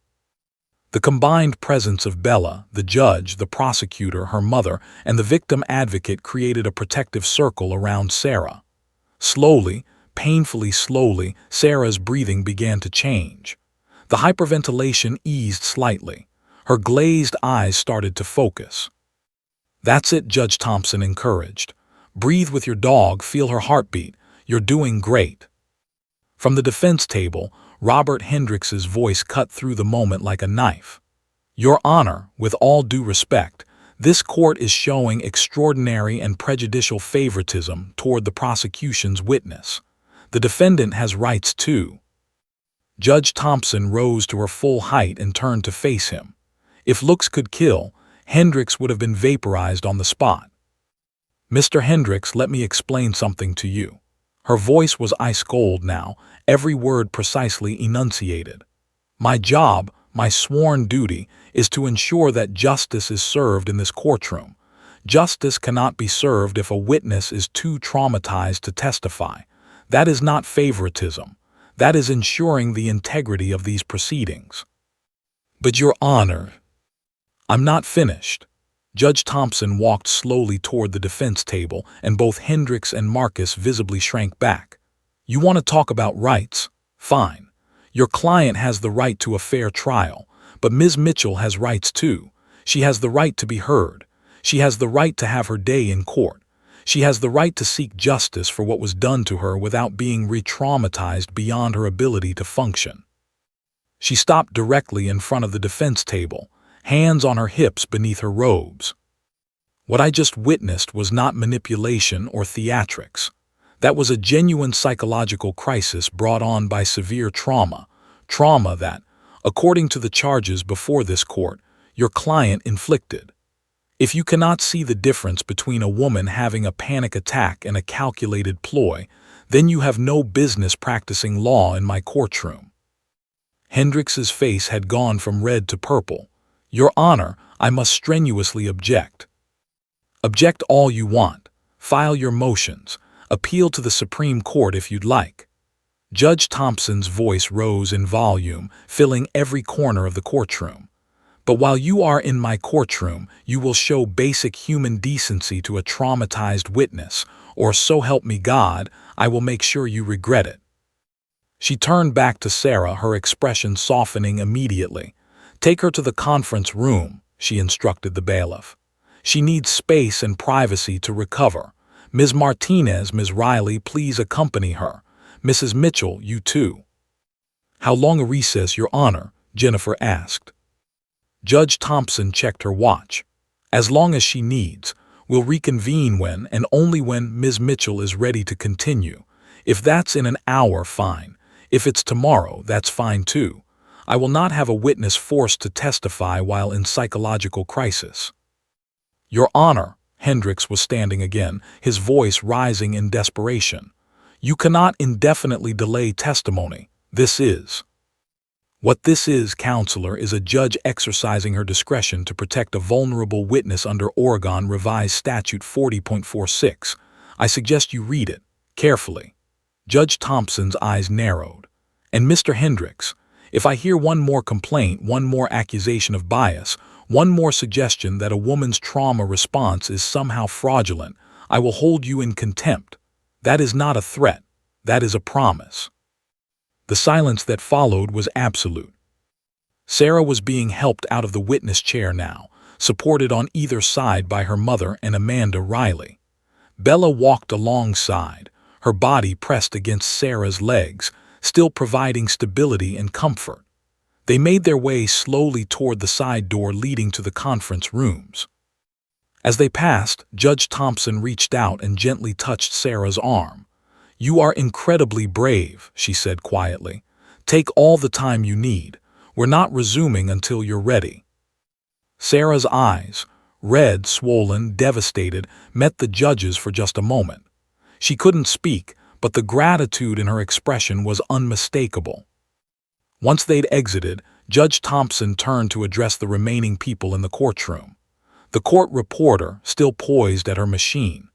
The combined presence of Bella, the judge, the prosecutor, her mother, and the victim advocate created a protective circle around Sarah. Slowly, painfully slowly, Sarah's breathing began to change. The hyperventilation eased slightly. Her glazed eyes started to focus. "That's it," Judge Thompson encouraged. "Breathe with your dog, feel her heartbeat. You're doing great." From the defense table, Robert Hendricks's voice cut through the moment like a knife. "Your Honor, with all due respect, this court is showing extraordinary and prejudicial favoritism toward the prosecution's witness. The defendant has rights too." Judge Thompson rose to her full height and turned to face him. If looks could kill, Hendricks would have been vaporized on the spot. "Mr. Hendricks, let me explain something to you." Her voice was ice cold now, every word precisely enunciated. "My job, my sworn duty, is to ensure that justice is served in this courtroom. Justice cannot be served if a witness is too traumatized to testify. That is not favoritism. That is ensuring the integrity of these proceedings." "But Your Honor." "I'm not finished." Judge Thompson walked slowly toward the defense table, and both Hendricks and Marcus visibly shrank back. "You want to talk about rights? Fine. Your client has the right to a fair trial, but Ms. Mitchell has rights too. She has the right to be heard. She has the right to have her day in court. She has the right to seek justice for what was done to her without being re-traumatized beyond her ability to function." She stopped directly in front of the defense table, hands on her hips beneath her robes. "What I just witnessed was not manipulation or theatrics. That was a genuine psychological crisis brought on by severe trauma that, according to the charges before this court, your client inflicted. If you cannot see the difference between a woman having a panic attack and a calculated ploy, then you have no business practicing law in my courtroom." Hendricks's face had gone from red to purple. "Your Honor, I must strenuously object." Object all you want. File your motions. Appeal to the Supreme Court if you'd like." Judge Thompson's voice rose in volume, filling every corner of the courtroom. "But while you are in my courtroom, you will show basic human decency to a traumatized witness, or so help me God, I will make sure you regret it." She turned back to Sarah, her expression softening immediately. "Take her to the conference room," she instructed the bailiff. "She needs space and privacy to recover. Ms. Martinez, Ms. Riley, please accompany her. Mrs. Mitchell, you too." "How long a recess, Your Honor?" Jennifer asked. Judge Thompson checked her watch. "As long as she needs. We'll reconvene when and only when Ms. Mitchell is ready to continue. If that's in an hour, fine. If it's tomorrow, that's fine too. I will not have a witness forced to testify while in psychological crisis." "Your Honor," Hendricks was standing again, his voice rising in desperation. "You cannot indefinitely delay testimony. This is—" "What this is, Counselor, is a judge exercising her discretion to protect a vulnerable witness under Oregon Revised Statute 40.46. I suggest you read it carefully." Judge Thompson's eyes narrowed. "And Mr. Hendricks, if I hear one more complaint, one more accusation of bias, one more suggestion that a woman's trauma response is somehow fraudulent, I will hold you in contempt. That is not a threat. That is a promise." The silence that followed was absolute. Sarah was being helped out of the witness chair now, supported on either side by her mother and Amanda Riley. Bella walked alongside, her body pressed against Sarah's legs, still providing stability and comfort. They made their way slowly toward the side door leading to the conference rooms. As they passed, Judge Thompson reached out and gently touched Sarah's arm. "You are incredibly brave," she said quietly. "Take all the time you need. We're not resuming until you're ready." Sarah's eyes, red, swollen, devastated, met the judge's for just a moment. She couldn't speak, but the gratitude in her expression was unmistakable. Once they'd exited, Judge Thompson turned to address the remaining people in the courtroom. The court reporter, still poised at her machine.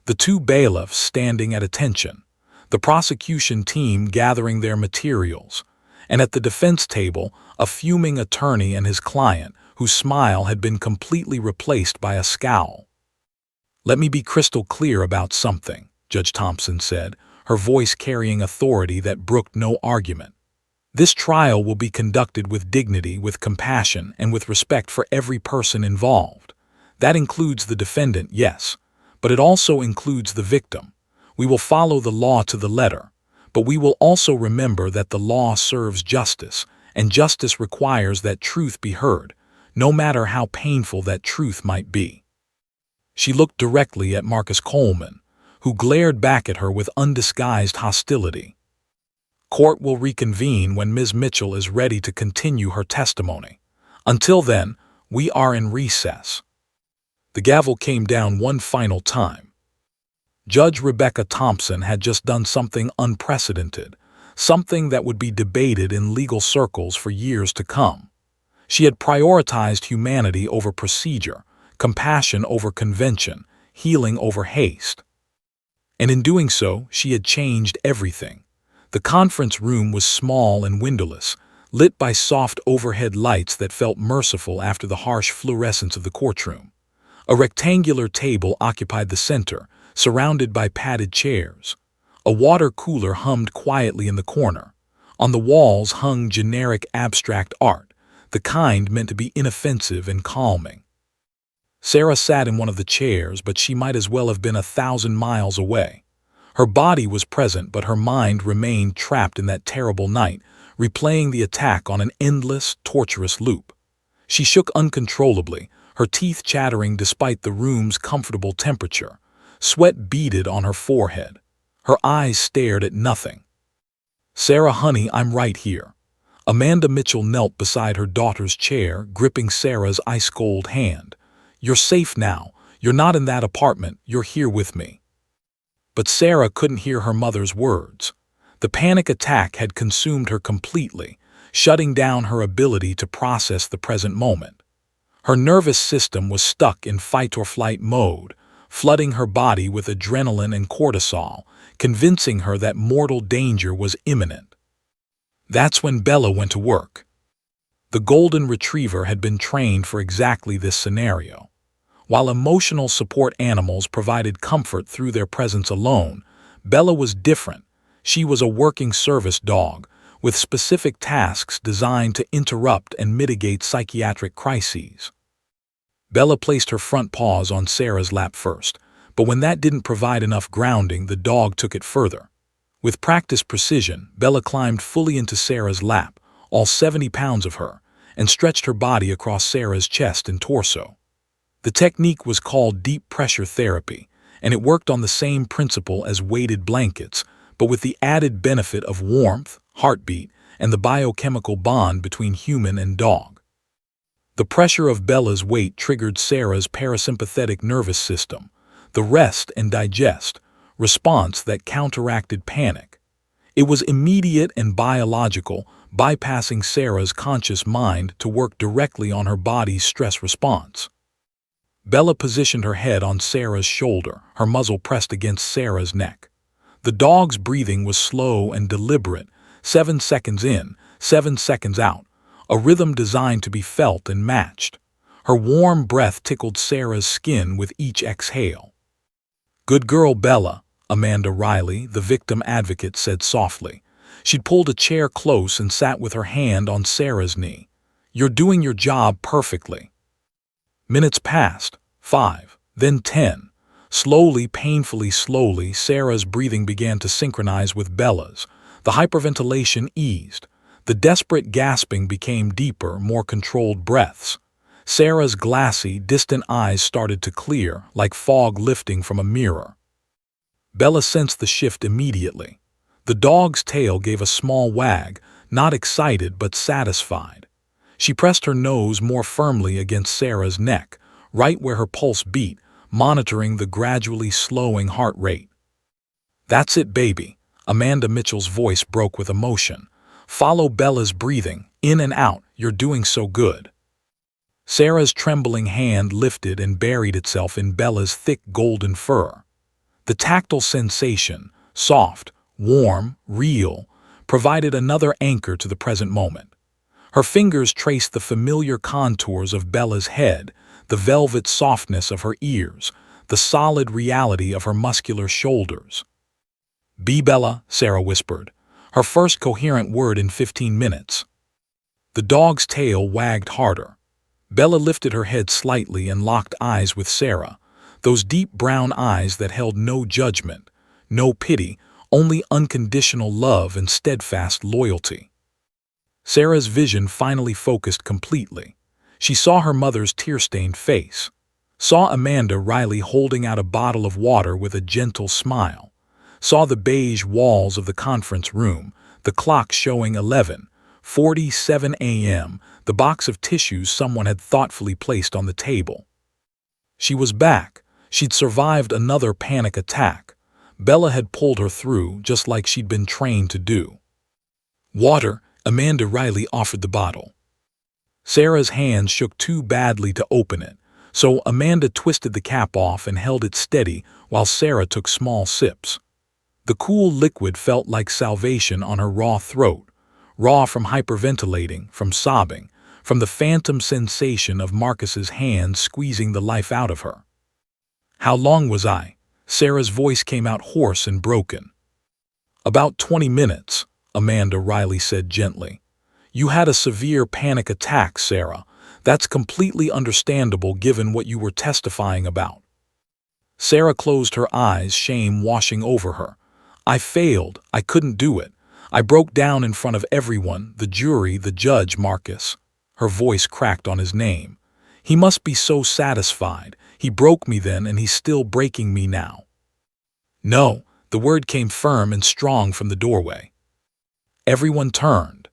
The two bailiffs standing at attention. The prosecution team gathering their materials. And at the defense table, a fuming attorney and his client, whose smile had been completely replaced by a scowl. "Let me be crystal clear about something," Judge Thompson said, her voice carrying authority that brooked no argument. "This trial will be conducted with dignity, with compassion, and with respect for every person involved. That includes the defendant, yes, but it also includes the victim. We will follow the law to the letter, but we will also remember that the law serves justice, and justice requires that truth be heard, no matter how painful that truth might be." She looked directly at Marcus Coleman, who glared back at her with undisguised hostility. "Court will reconvene when Ms. Mitchell is ready to continue her testimony. Until then, we are in recess." The gavel came down one final time. Judge Rebecca Thompson had just done something unprecedented, something that would be debated in legal circles for years to come. She had prioritized humanity over procedure, compassion over convention, healing over haste. And in doing so, she had changed everything. The conference room was small and windowless, lit by soft overhead lights that felt merciful after the harsh fluorescence of the courtroom. A rectangular table occupied the center, surrounded by padded chairs. A water cooler hummed quietly in the corner. On the walls hung generic abstract art, the kind meant to be inoffensive and calming. Sarah sat in one of the chairs, but she might as well have been 1,000 miles away. Her body was present, but her mind remained trapped in that terrible night, replaying the attack on an endless, torturous loop. She shook uncontrollably, her teeth chattering despite the room's comfortable temperature. Sweat beaded on her forehead. Her eyes stared at nothing. "Sarah, honey, I'm right here." Amanda Mitchell knelt beside her daughter's chair, gripping Sarah's ice-cold hand. "You're safe now. You're not in that apartment. You're here with me." But Sarah couldn't hear her mother's words. The panic attack had consumed her completely, shutting down her ability to process the present moment. Her nervous system was stuck in fight-or-flight mode, flooding her body with adrenaline and cortisol, convincing her that mortal danger was imminent. That's when Bella went to work. The golden retriever had been trained for exactly this scenario. While emotional support animals provided comfort through their presence alone, Bella was different. She was a working service dog, with specific tasks designed to interrupt and mitigate psychiatric crises. Bella placed her front paws on Sarah's lap first, but when that didn't provide enough grounding, the dog took it further. With practiced precision, Bella climbed fully into Sarah's lap, all 70 pounds of her, and stretched her body across Sarah's chest and torso. The technique was called deep pressure therapy, and it worked on the same principle as weighted blankets, but with the added benefit of warmth, heartbeat, and the biochemical bond between human and dog. The pressure of Bella's weight triggered Sarah's parasympathetic nervous system, the rest and digest response that counteracted panic. It was immediate and biological, bypassing Sarah's conscious mind to work directly on her body's stress response. Bella positioned her head on Sarah's shoulder, her muzzle pressed against Sarah's neck. The dog's breathing was slow and deliberate, 7 seconds in, 7 seconds out, a rhythm designed to be felt and matched. Her warm breath tickled Sarah's skin with each exhale. "Good girl, Bella," Amanda Riley, the victim advocate, said softly. She'd pulled a chair close and sat with her hand on Sarah's knee. "You're doing your job perfectly." Minutes passed, 5, then 10. Slowly, painfully slowly, Sarah's breathing began to synchronize with Bella's. The hyperventilation eased. The desperate gasping became deeper, more controlled breaths. Sarah's glassy, distant eyes started to clear, like fog lifting from a mirror. Bella sensed the shift immediately. The dog's tail gave a small wag, not excited but satisfied. She pressed her nose more firmly against Sarah's neck, right where her pulse beat, monitoring the gradually slowing heart rate. "That's it, baby," Amanda Mitchell's voice broke with emotion. "Follow Bella's breathing, in and out, you're doing so good." Sarah's trembling hand lifted and buried itself in Bella's thick golden fur. The tactile sensation, soft, warm, real, provided another anchor to the present moment. Her fingers traced the familiar contours of Bella's head, the velvet softness of her ears, the solid reality of her muscular shoulders. "Be Bella," Sarah whispered, her first coherent word in 15 minutes. The dog's tail wagged harder. Bella lifted her head slightly and locked eyes with Sarah, those deep brown eyes that held no judgment, no pity, only unconditional love and steadfast loyalty. Sarah's vision finally focused completely. She saw her mother's tear-stained face, saw Amanda Riley holding out a bottle of water with a gentle smile, saw the beige walls of the conference room, the clock showing 11:47 a.m., the box of tissues someone had thoughtfully placed on the table. She was back. She'd survived another panic attack. Bella had pulled her through, just like she'd been trained to do. "Water," Amanda Riley offered the bottle. Sarah's hands shook too badly to open it, so Amanda twisted the cap off and held it steady while Sarah took small sips. The cool liquid felt like salvation on her raw throat, raw from hyperventilating, from sobbing, from the phantom sensation of Marcus's hands squeezing the life out of her. "How long was I?" Sarah's voice came out hoarse and broken. "About 20 minutes, Amanda Riley said gently. "You had a severe panic attack, Sarah. That's completely understandable given what you were testifying about." Sarah closed her eyes, shame washing over her. "I failed. I couldn't do it. I broke down in front of everyone, the jury, the judge, Marcus." Her voice cracked on his name. "He must be so satisfied. He broke me then and he's still breaking me now." "No," the word came firm and strong from the doorway. Everyone turned.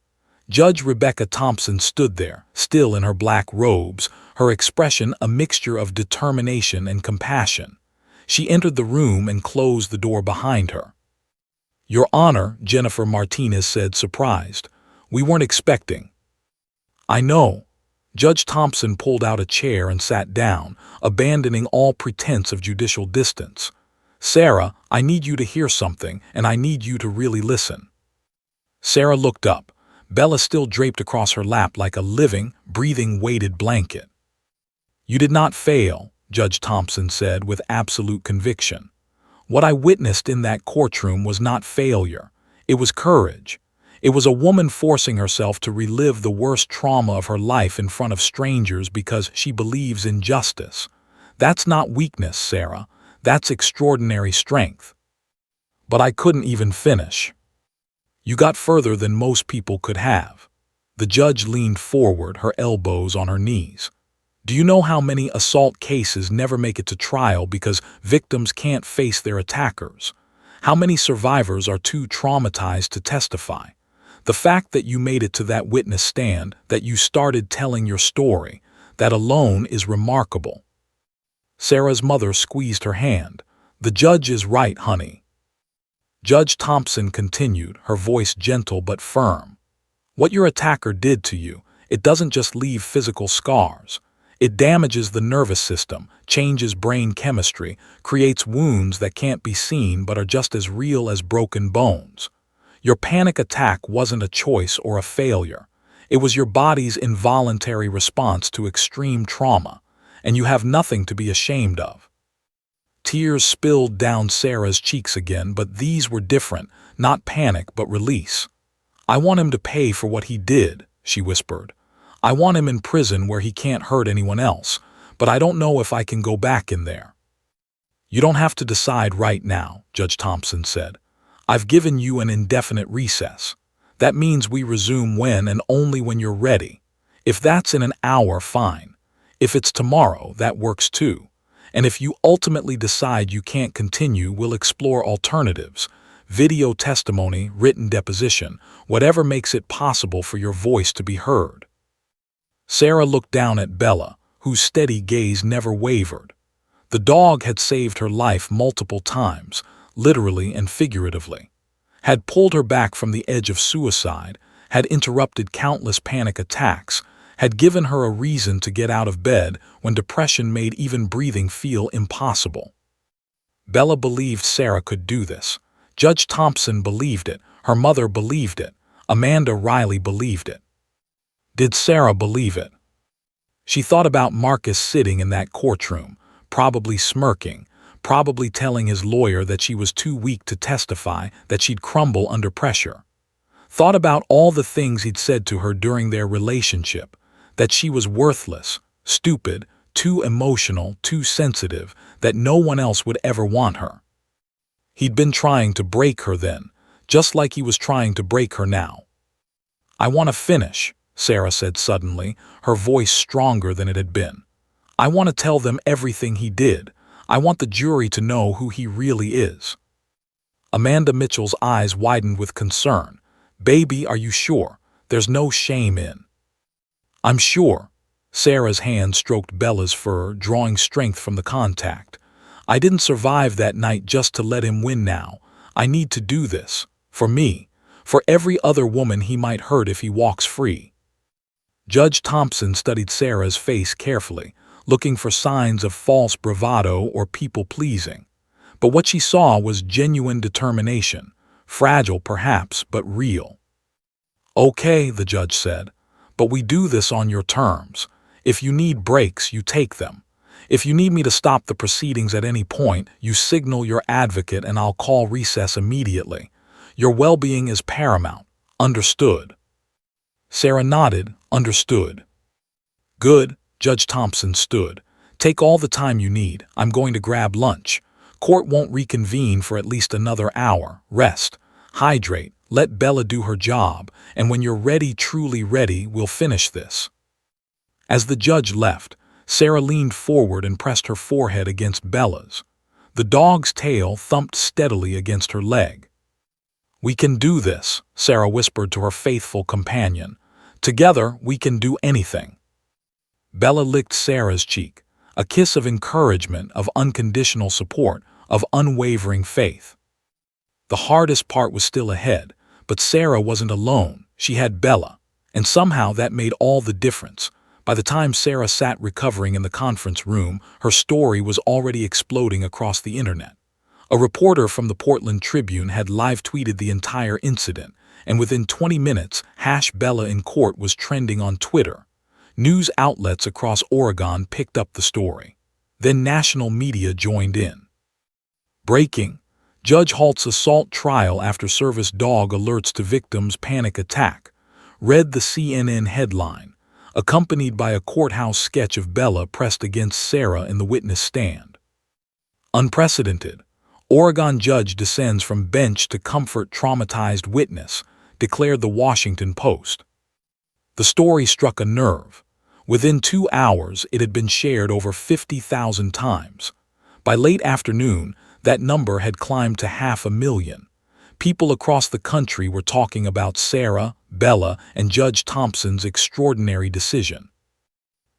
Judge Rebecca Thompson stood there, still in her black robes, her expression a mixture of determination and compassion. She entered the room and closed the door behind her. "Your Honor," Jennifer Martinez said, surprised. "We weren't expecting." "I know." Judge Thompson pulled out a chair and sat down, abandoning all pretense of judicial distance. "Sarah, I need you to hear something, and I need you to really listen." Sarah looked up, Bella still draped across her lap like a living, breathing weighted blanket. "You did not fail," Judge Thompson said with absolute conviction. "What I witnessed in that courtroom was not failure. It was courage. It was a woman forcing herself to relive the worst trauma of her life in front of strangers because she believes in justice. That's not weakness, Sarah. That's extraordinary strength." "But I couldn't even finish." "You got further than most people could have." The judge leaned forward, her elbows on her knees. "Do you know how many assault cases never make it to trial because victims can't face their attackers? How many survivors are too traumatized to testify? The fact that you made it to that witness stand, that you started telling your story, that alone is remarkable." Sarah's mother squeezed her hand. "The judge is right, honey." Judge Thompson continued, her voice gentle but firm. "What your attacker did to you, it doesn't just leave physical scars. It damages the nervous system, changes brain chemistry, creates wounds that can't be seen but are just as real as broken bones. Your panic attack wasn't a choice or a failure. It was your body's involuntary response to extreme trauma, and you have nothing to be ashamed of." Tears spilled down Sarah's cheeks again, but these were different, not panic but release. "I want him to pay for what he did," she whispered. "I want him in prison where he can't hurt anyone else, but I don't know if I can go back in there." "You don't have to decide right now," Judge Thompson said. "I've given you an indefinite recess. That means we resume when and only when you're ready. If that's in an hour, fine. If it's tomorrow, that works too. And if you ultimately decide you can't continue, we'll explore alternatives. Video testimony, written deposition, whatever makes it possible for your voice to be heard." Sarah looked down at Bella, whose steady gaze never wavered. The dog had saved her life multiple times, literally and figuratively, had pulled her back from the edge of suicide, had interrupted countless panic attacks, had given her a reason to get out of bed when depression made even breathing feel impossible. Bella believed Sarah could do this. Judge Thompson believed it. Her mother believed it. Amanda Riley believed it. Did Sarah believe it? She thought about Marcus sitting in that courtroom, probably smirking, probably telling his lawyer that she was too weak to testify, that she'd crumble under pressure. Thought about all the things he'd said to her during their relationship, that she was worthless, stupid, too emotional, too sensitive, that no one else would ever want her. He'd been trying to break her then, just like he was trying to break her now. "I want to finish," Sarah said suddenly, her voice stronger than it had been. "I want to tell them everything he did. I want the jury to know who he really is." Amanda Mitchell's eyes widened with concern. "Baby, are you sure? There's no shame in." "I'm sure." Sarah's hand stroked Bella's fur, drawing strength from the contact. "I didn't survive that night just to let him win now. I need to do this. For me. For every other woman he might hurt if he walks free." Judge Thompson studied Sarah's face carefully, looking for signs of false bravado or people-pleasing. But what she saw was genuine determination, fragile perhaps, but real. "Okay," the judge said, "but we do this on your terms. If you need breaks, you take them. If you need me to stop the proceedings at any point, you signal your advocate and I'll call recess immediately. Your well-being is paramount. Understood?" Sarah nodded, understood. "Good." Judge Thompson stood. "Take all the time you need. I'm going to grab lunch. Court won't reconvene for at least another hour. Rest. Hydrate. Let Bella do her job. And when you're ready, truly ready, we'll finish this." As the judge left, Sarah leaned forward and pressed her forehead against Bella's. The dog's tail thumped steadily against her leg. "We can do this," Sarah whispered to her faithful companion. "Together, we can do anything." Bella licked Sarah's cheek, a kiss of encouragement, of unconditional support, of unwavering faith. The hardest part was still ahead, but Sarah wasn't alone. She had Bella, and somehow that made all the difference. By the time Sarah sat recovering in the conference room, her story was already exploding across the internet. A reporter from the Portland Tribune had live-tweeted the entire incident, and within 20 minutes, #Bella in court was trending on Twitter. News outlets across Oregon picked up the story. Then national media joined in. Breaking: Judge halts assault trial after service dog alerts to victim's panic attack, read the CNN headline, accompanied by a courthouse sketch of Bella pressed against Sarah in the witness stand. Unprecedented: Oregon judge descends from bench to comfort traumatized witness, declared the Washington Post. The story struck a nerve. Within 2 hours, it had been shared over 50,000 times. By late afternoon, that number had climbed to 500,000. People across the country were talking about Sarah, Bella, and Judge Thompson's extraordinary decision.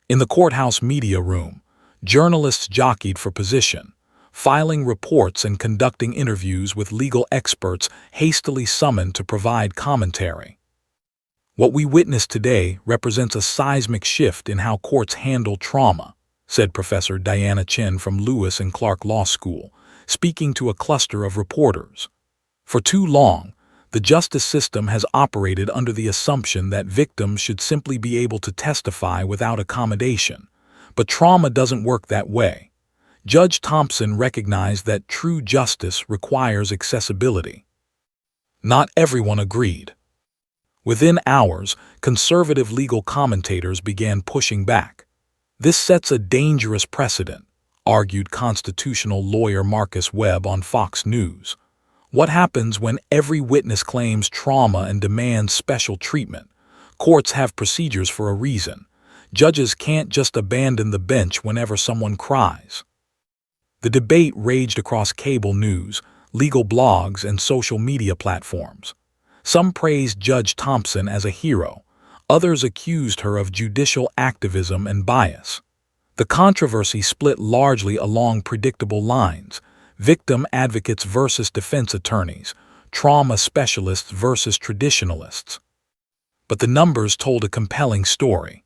In the courthouse media room, journalists jockeyed for position, filing reports and conducting interviews with legal experts hastily summoned to provide commentary. What we witness today represents a seismic shift in how courts handle trauma, said Professor Diana Chen from Lewis and Clark Law School, speaking to a cluster of reporters. For too long, the justice system has operated under the assumption that victims should simply be able to testify without accommodation. But trauma doesn't work that way. Judge Thompson recognized that true justice requires accessibility. Not everyone agreed. Within hours, conservative legal commentators began pushing back. This sets a dangerous precedent, argued constitutional lawyer Marcus Webb on Fox News. What happens when every witness claims trauma and demands special treatment? Courts have procedures for a reason. Judges can't just abandon the bench whenever someone cries. The debate raged across cable news, legal blogs, and social media platforms. Some praised Judge Thompson as a hero. Others accused her of judicial activism and bias. The controversy split largely along predictable lines: victim advocates versus defense attorneys, trauma specialists versus traditionalists. But the numbers told a compelling story.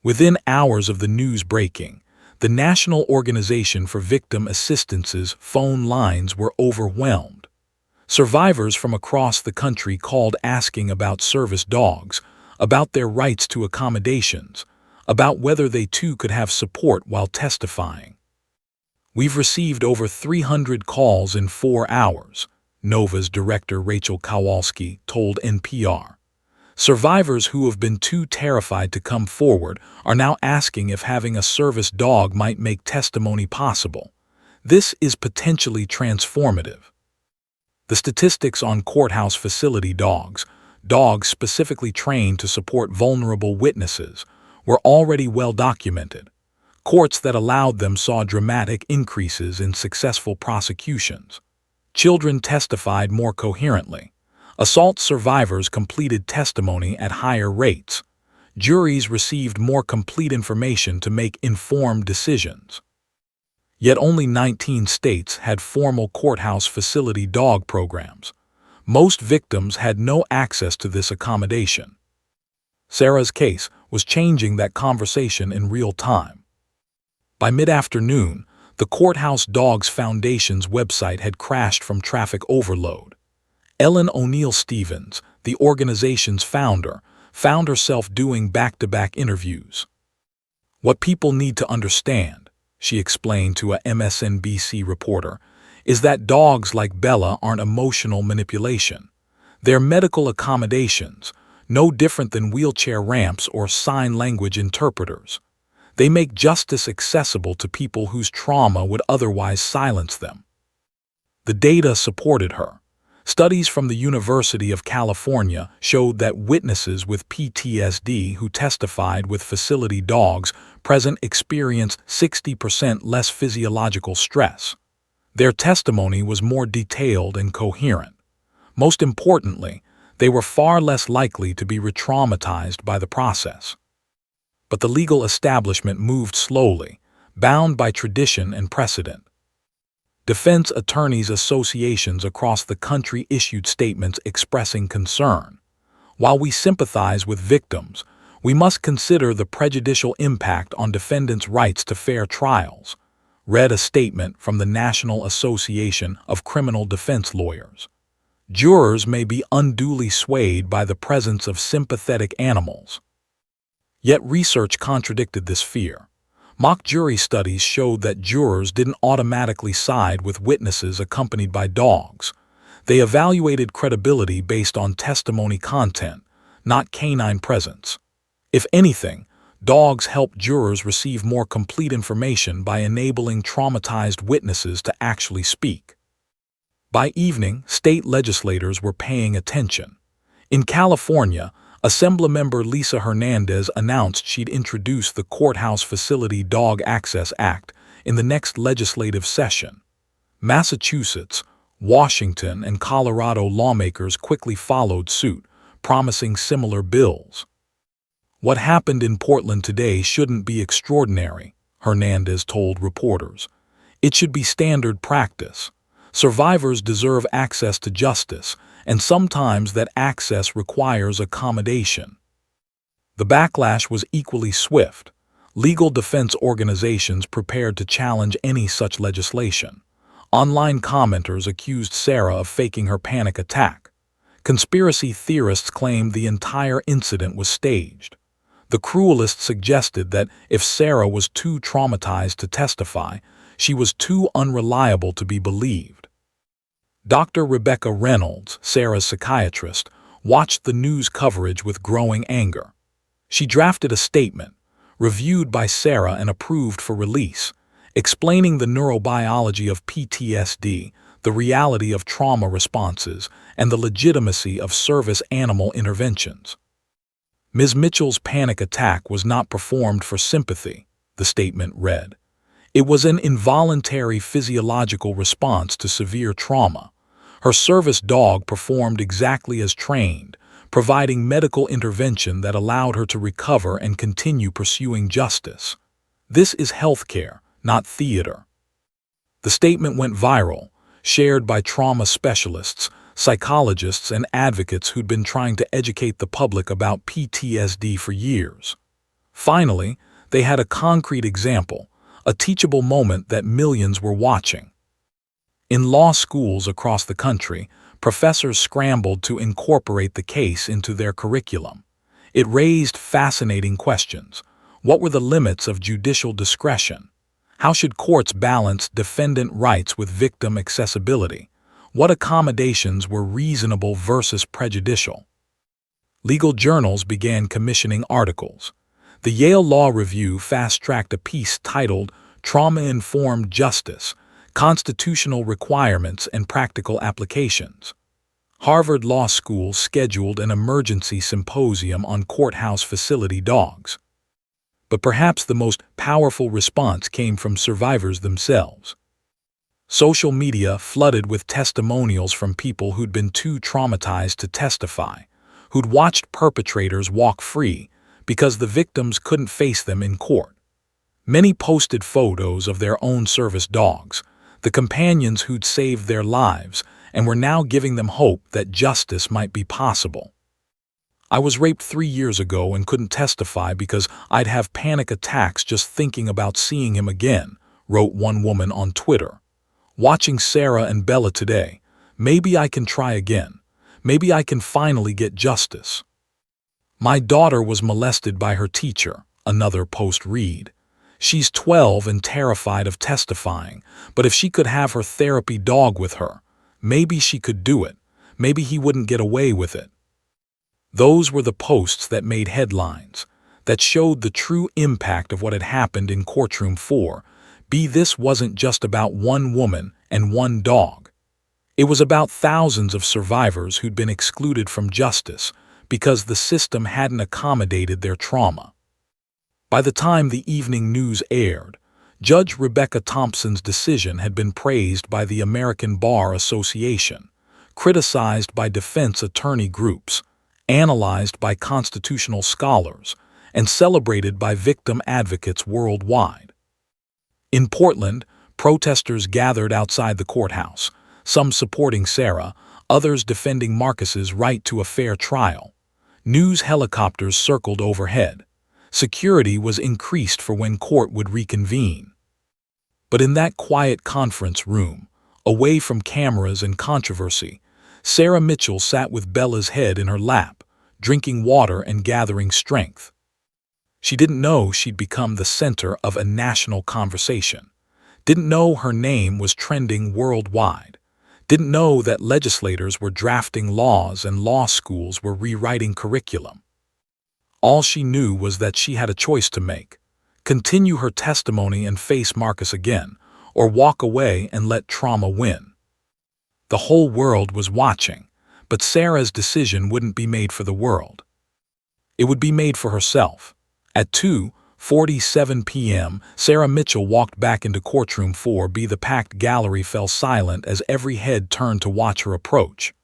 Within hours of the news breaking, the National Organization for Victim Assistance's phone lines were overwhelmed. Survivors from across the country called asking about service dogs, about their rights to accommodations, about whether they too could have support while testifying. We've received over 300 calls in 4 hours, NOVA's director Rachel Kowalski told NPR. Survivors who have been too terrified to come forward are now asking if having a service dog might make testimony possible. This is potentially transformative. The statistics on courthouse facility dogs specifically trained to support vulnerable witnesses, were already well documented. Courts that allowed them saw dramatic increases in successful prosecutions. Children testified more coherently. Assault survivors completed testimony at higher rates. Juries received more complete information to make informed decisions. Yet only 19 states had formal courthouse facility dog programs. Most victims had no access to this accommodation. Sarah's case was changing that conversation in real time. By mid-afternoon, the Courthouse Dogs Foundation's website had crashed from traffic overload. Ellen O'Neill Stevens, the organization's founder, found herself doing back-to-back interviews. What people need to understand, she explained to a MSNBC reporter, is that dogs like Bella aren't emotional manipulation. They're medical accommodations, no different than wheelchair ramps or sign language interpreters. They make justice accessible to people whose trauma would otherwise silence them. The data supported her. Studies from the University of California showed that witnesses with PTSD who testified with facility dogs present experienced 60% less physiological stress. Their testimony was more detailed and coherent. Most importantly, they were far less likely to be re-traumatized by the process. But the legal establishment moved slowly, bound by tradition and precedent. Defense attorneys' associations across the country issued statements expressing concern. While we sympathize with victims, We must consider the prejudicial impact on defendants' rights to fair trials, read a statement from the National Association of Criminal Defense Lawyers. Jurors may be unduly swayed by the presence of sympathetic animals. Yet research contradicted this fear. Mock jury studies showed that jurors didn't automatically side with witnesses accompanied by dogs. They evaluated credibility based on testimony content, not canine presence. If anything, dogs help jurors receive more complete information by enabling traumatized witnesses to actually speak. By evening, state legislators were paying attention. In California, Assemblymember Lisa Hernandez announced she'd introduce the Courthouse Facility Dog Access Act in the next legislative session. Massachusetts, Washington, and Colorado lawmakers quickly followed suit, promising similar bills. What happened in Portland today shouldn't be extraordinary, Hernandez told reporters. It should be standard practice. Survivors deserve access to justice, and sometimes that access requires accommodation. The backlash was equally swift. Legal defense organizations prepared to challenge any such legislation. Online commenters accused Sarah of faking her panic attack. Conspiracy theorists claimed the entire incident was staged. The cruelists suggested that if Sarah was too traumatized to testify, she was too unreliable to be believed. Dr. Rebecca Reynolds, Sarah's psychiatrist, watched the news coverage with growing anger. She drafted a statement, reviewed by Sarah and approved for release, explaining the neurobiology of PTSD, the reality of trauma responses, and the legitimacy of service animal interventions. Ms. Mitchell's panic attack was not performed for sympathy, the statement read. It was an involuntary physiological response to severe trauma. Her service dog performed exactly as trained, providing medical intervention that allowed her to recover and continue pursuing justice. This is healthcare, not theater. The statement went viral, shared by trauma specialists, psychologists, and advocates who'd been trying to educate the public about PTSD for years. Finally, they had a concrete example, a teachable moment that millions were watching. In law schools across the country, professors scrambled to incorporate the case into their curriculum. It raised fascinating questions. What were the limits of judicial discretion? How should courts balance defendant rights with victim accessibility? What accommodations were reasonable versus prejudicial? Legal journals began commissioning articles. The Yale Law Review fast-tracked a piece titled Trauma-Informed Justice, Constitutional Requirements and Practical Applications. Harvard Law School scheduled an emergency symposium on courthouse facility dogs. But perhaps the most powerful response came from survivors themselves. Social media flooded with testimonials from people who'd been too traumatized to testify, who'd watched perpetrators walk free because the victims couldn't face them in court. Many posted photos of their own service dogs, the companions who'd saved their lives, and were now giving them hope that justice might be possible. I was raped 3 years ago and couldn't testify because I'd have panic attacks just thinking about seeing him again, wrote one woman on Twitter. Watching Sarah and Bella today, maybe I can try again. Maybe I can finally get justice. My daughter was molested by her teacher, another post read. She's 12 and terrified of testifying, but if she could have her therapy dog with her, maybe she could do it. Maybe he wouldn't get away with it. Those were the posts that made headlines, that showed the true impact of what had happened in Courtroom 4. This wasn't just about one woman and one dog. It was about thousands of survivors who'd been excluded from justice because the system hadn't accommodated their trauma. By the time the evening news aired, Judge Rebecca Thompson's decision had been praised by the American Bar Association, criticized by defense attorney groups, analyzed by constitutional scholars, and celebrated by victim advocates worldwide. In Portland, protesters gathered outside the courthouse, some supporting Sarah, others defending Marcus's right to a fair trial. News helicopters circled overhead. Security was increased for when court would reconvene. But in that quiet conference room, away from cameras and controversy, Sarah Mitchell sat with Bella's head in her lap, drinking water and gathering strength. She didn't know she'd become the center of a national conversation. Didn't know her name was trending worldwide. Didn't know that legislators were drafting laws and law schools were rewriting curriculum. All she knew was that she had a choice to make: continue her testimony and face Marcus again, or walk away and let trauma win. The whole world was watching, but Sarah's decision wouldn't be made for the world. It would be made for herself. At 2:47 p.m., Sarah Mitchell walked back into courtroom 4B. The packed gallery fell silent as every head turned to watch her approach.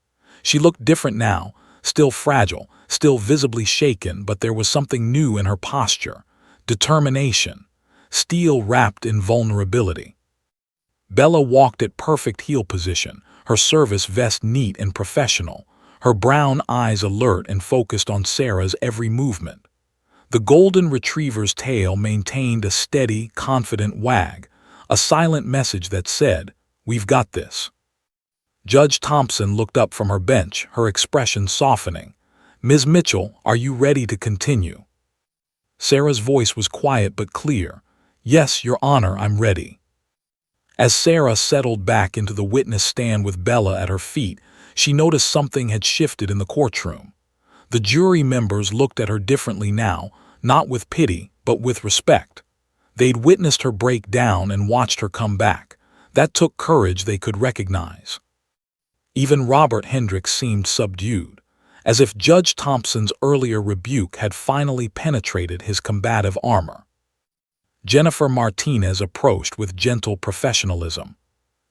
She looked different now, still fragile, still visibly shaken, but there was something new in her posture: determination, steel wrapped in vulnerability. Bella walked at perfect heel position, her service vest neat and professional, her brown eyes alert and focused on Sarah's every movement. The golden retriever's tail maintained a steady, confident wag, a silent message that said, "We've got this." Judge Thompson looked up from her bench, her expression softening. "Ms. Mitchell, are you ready to continue?" Sarah's voice was quiet but clear. "Yes, Your Honor, I'm ready." As Sarah settled back into the witness stand with Bella at her feet, she noticed something had shifted in the courtroom. The jury members looked at her differently now, not with pity, but with respect. They'd witnessed her break down and watched her come back. That took courage they could recognize. Even Robert Hendricks seemed subdued, as if Judge Thompson's earlier rebuke had finally penetrated his combative armor. Jennifer Martinez approached with gentle professionalism.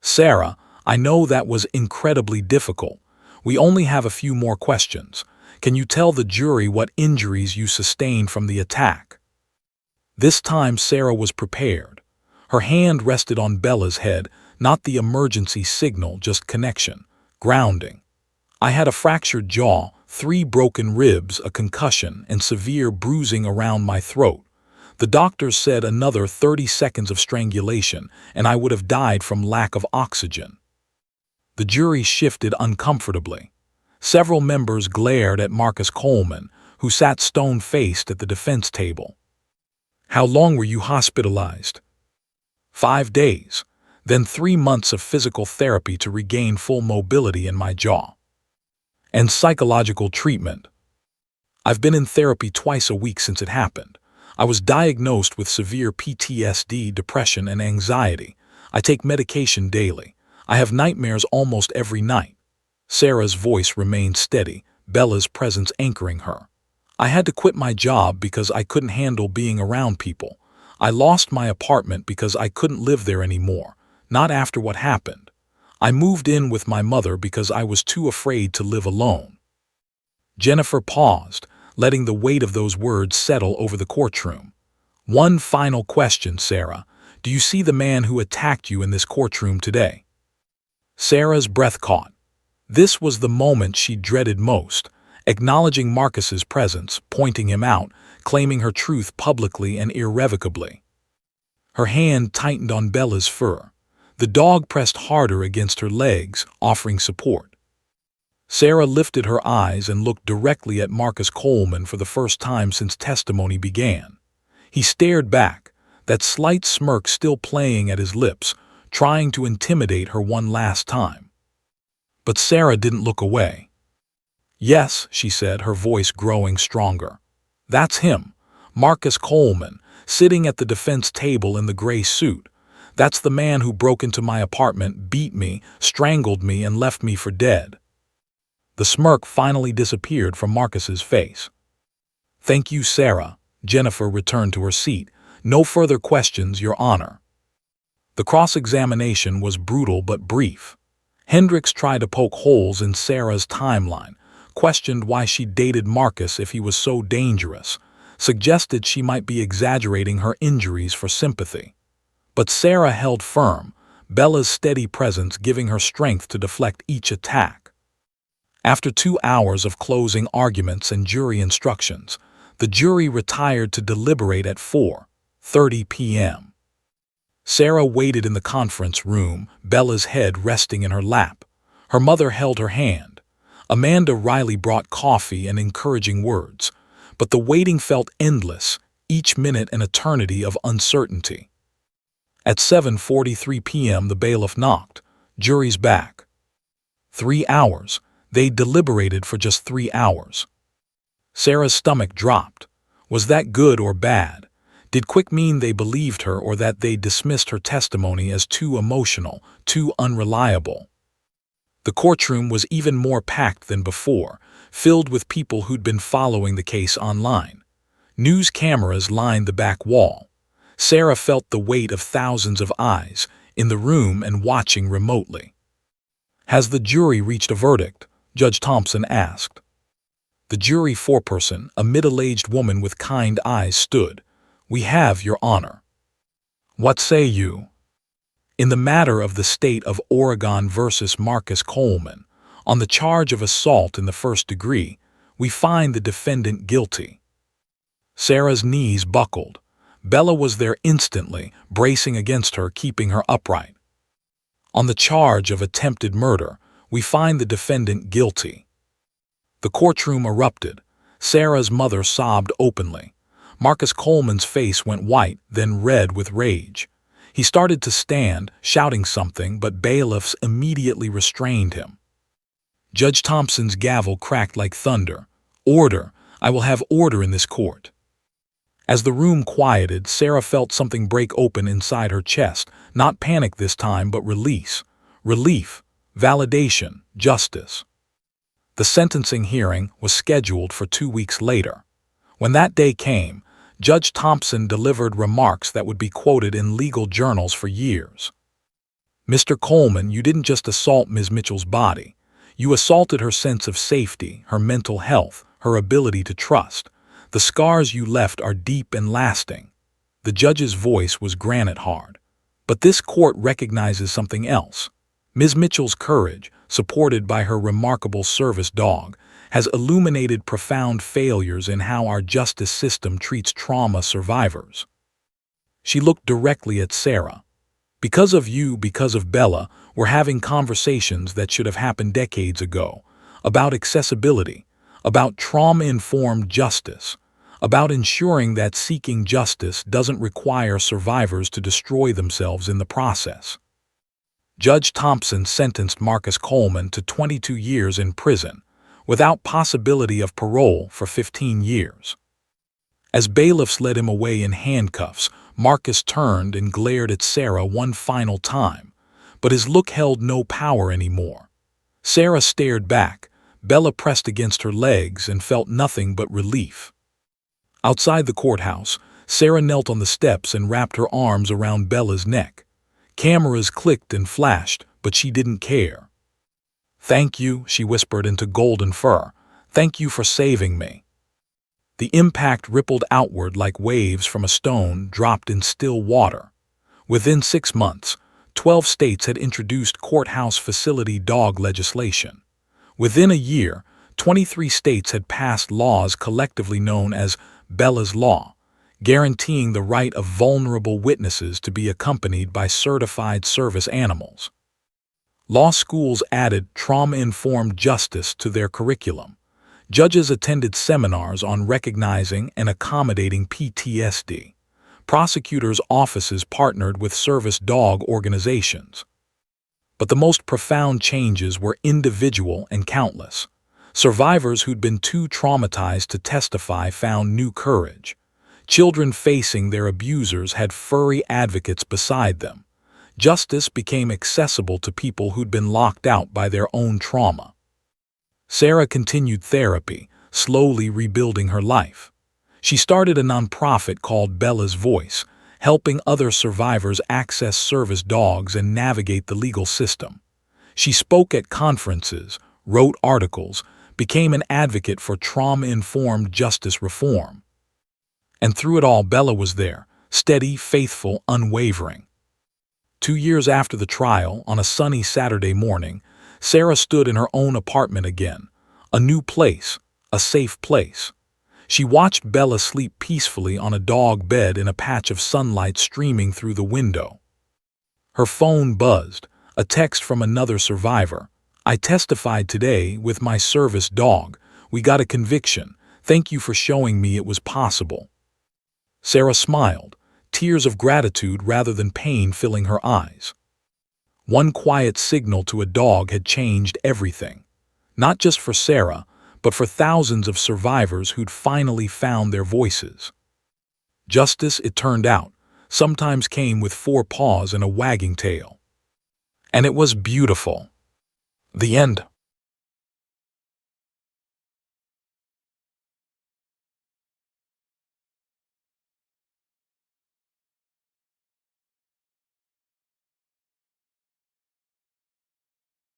"Sarah, I know that was incredibly difficult. We only have a few more questions. Can you tell the jury what injuries you sustained from the attack?" This time Sarah was prepared. Her hand rested on Bella's head, not the emergency signal, just connection, grounding. "I had a fractured jaw, 3 broken ribs, a concussion, and severe bruising around my throat. The doctors said another 30 seconds of strangulation, and I would have died from lack of oxygen." The jury shifted uncomfortably. Several members glared at Marcus Coleman, who sat stone-faced at the defense table. "How long were you hospitalized?" 5 days, then 3 months of physical therapy to regain full mobility in my jaw. "And psychological treatment?" "I've been in therapy twice a week since it happened. I was diagnosed with severe PTSD, depression, and anxiety. I take medication daily. I have nightmares almost every night." Sarah's voice remained steady, Bella's presence anchoring her. "I had to quit my job because I couldn't handle being around people. I lost my apartment because I couldn't live there anymore, not after what happened. I moved in with my mother because I was too afraid to live alone." Jennifer paused, letting the weight of those words settle over the courtroom. "One final question, Sarah. Do you see the man who attacked you in this courtroom today?" Sarah's breath caught. This was the moment she dreaded most, acknowledging Marcus's presence, pointing him out, claiming her truth publicly and irrevocably. Her hand tightened on Bella's fur. The dog pressed harder against her legs, offering support. Sarah lifted her eyes and looked directly at Marcus Coleman for the first time since testimony began. He stared back, that slight smirk still playing at his lips, trying to intimidate her one last time. But Sarah didn't look away. "Yes," she said, her voice growing stronger. "That's him, Marcus Coleman, sitting at the defense table in the gray suit. That's the man who broke into my apartment, beat me, strangled me, and left me for dead." The smirk finally disappeared from Marcus's face. "Thank you, Sarah." Jennifer returned to her seat. "No further questions, Your Honor." The cross-examination was brutal but brief. Hendricks tried to poke holes in Sarah's timeline, questioned why she dated Marcus if he was so dangerous, suggested she might be exaggerating her injuries for sympathy. But Sarah held firm, Bella's steady presence giving her strength to deflect each attack. After 2 hours of closing arguments and jury instructions, the jury retired to deliberate at 4:30 p.m. Sarah waited in the conference room, Bella's head resting in her lap. Her mother held her hand. Amanda Riley brought coffee and encouraging words, but the waiting felt endless, each minute an eternity of uncertainty. At 7:43 p.m. the bailiff knocked. Jury's back. 3 hours. They deliberated for just 3 hours. Sarah's stomach dropped. Was that good or bad? Did quick mean they believed her or that they dismissed her testimony as too emotional, too unreliable? The courtroom was even more packed than before, filled with people who'd been following the case online. News cameras lined the back wall. Sarah felt the weight of thousands of eyes in the room and watching remotely. "Has the jury reached a verdict?" Judge Thompson asked. The jury foreperson, a middle-aged woman with kind eyes, stood. "We have, Your Honor." "What say you?" In the matter of the state of Oregon versus Marcus Coleman, on the charge of assault in the first degree, we find the defendant guilty. Sarah's knees buckled. Bella was there instantly, bracing against her, keeping her upright. On the charge of attempted murder, we find the defendant guilty. The courtroom erupted. Sarah's mother sobbed openly. Marcus Coleman's face went white, then red with rage. He started to stand, shouting something, but bailiffs immediately restrained him. Judge Thompson's gavel cracked like thunder. "Order! I will have order in this court." As the room quieted, Sarah felt something break open inside her chest, not panic this time, but release. Relief, validation, justice. The sentencing hearing was scheduled for 2 weeks later. When that day came, Judge Thompson delivered remarks that would be quoted in legal journals for years. "Mr. Coleman, you didn't just assault Ms. Mitchell's body. You assaulted her sense of safety, her mental health, her ability to trust. The scars you left are deep and lasting." The judge's voice was granite hard. But this court recognizes something else. Ms. Mitchell's courage, supported by her remarkable service dog, has illuminated profound failures in how our justice system treats trauma survivors. She looked directly at Sarah. "Because of you, because of Bella, we're having conversations that should have happened decades ago, about accessibility, about trauma-informed justice, about ensuring that seeking justice doesn't require survivors to destroy themselves in the process." Judge Thompson sentenced Marcus Coleman to 22 years in prison, without possibility of parole for 15 years. As bailiffs led him away in handcuffs, Marcus turned and glared at Sarah one final time, but his look held no power anymore. Sarah stared back. Bella pressed against her legs and felt nothing but relief. Outside the courthouse, Sarah knelt on the steps and wrapped her arms around Bella's neck. Cameras clicked and flashed, but she didn't care. "Thank you," she whispered into golden fur. "Thank you for saving me." The impact rippled outward like waves from a stone dropped in still water. Within 6 months, 12 states had introduced courthouse facility dog legislation. Within a year, 23 states had passed laws collectively known as Bella's Law, guaranteeing the right of vulnerable witnesses to be accompanied by certified service animals. Law schools added trauma-informed justice to their curriculum. Judges attended seminars on recognizing and accommodating PTSD. Prosecutors' offices partnered with service dog organizations. But the most profound changes were individual and countless. Survivors who'd been too traumatized to testify found new courage. Children facing their abusers had furry advocates beside them. Justice became accessible to people who'd been locked out by their own trauma. Sarah continued therapy, slowly rebuilding her life. She started a nonprofit called Bella's Voice, helping other survivors access service dogs and navigate the legal system. She spoke at conferences, wrote articles, became an advocate for trauma-informed justice reform. And through it all, Bella was there, steady, faithful, unwavering. 2 years after the trial, on a sunny Saturday morning, Sarah stood in her own apartment again, A new place, a safe place. She watched Bella sleep peacefully on a dog bed in a patch of sunlight streaming through the window. Her phone buzzed, a text from another survivor. "I testified today with my service dog. We got a conviction. Thank you for showing me it was possible." Sarah smiled, tears of gratitude rather than pain filling her eyes. One quiet signal to a dog had changed everything. Not just for Sarah, but for thousands of survivors who'd finally found their voices. Justice, it turned out, sometimes came with 4 paws and a wagging tail. And it was beautiful. The end.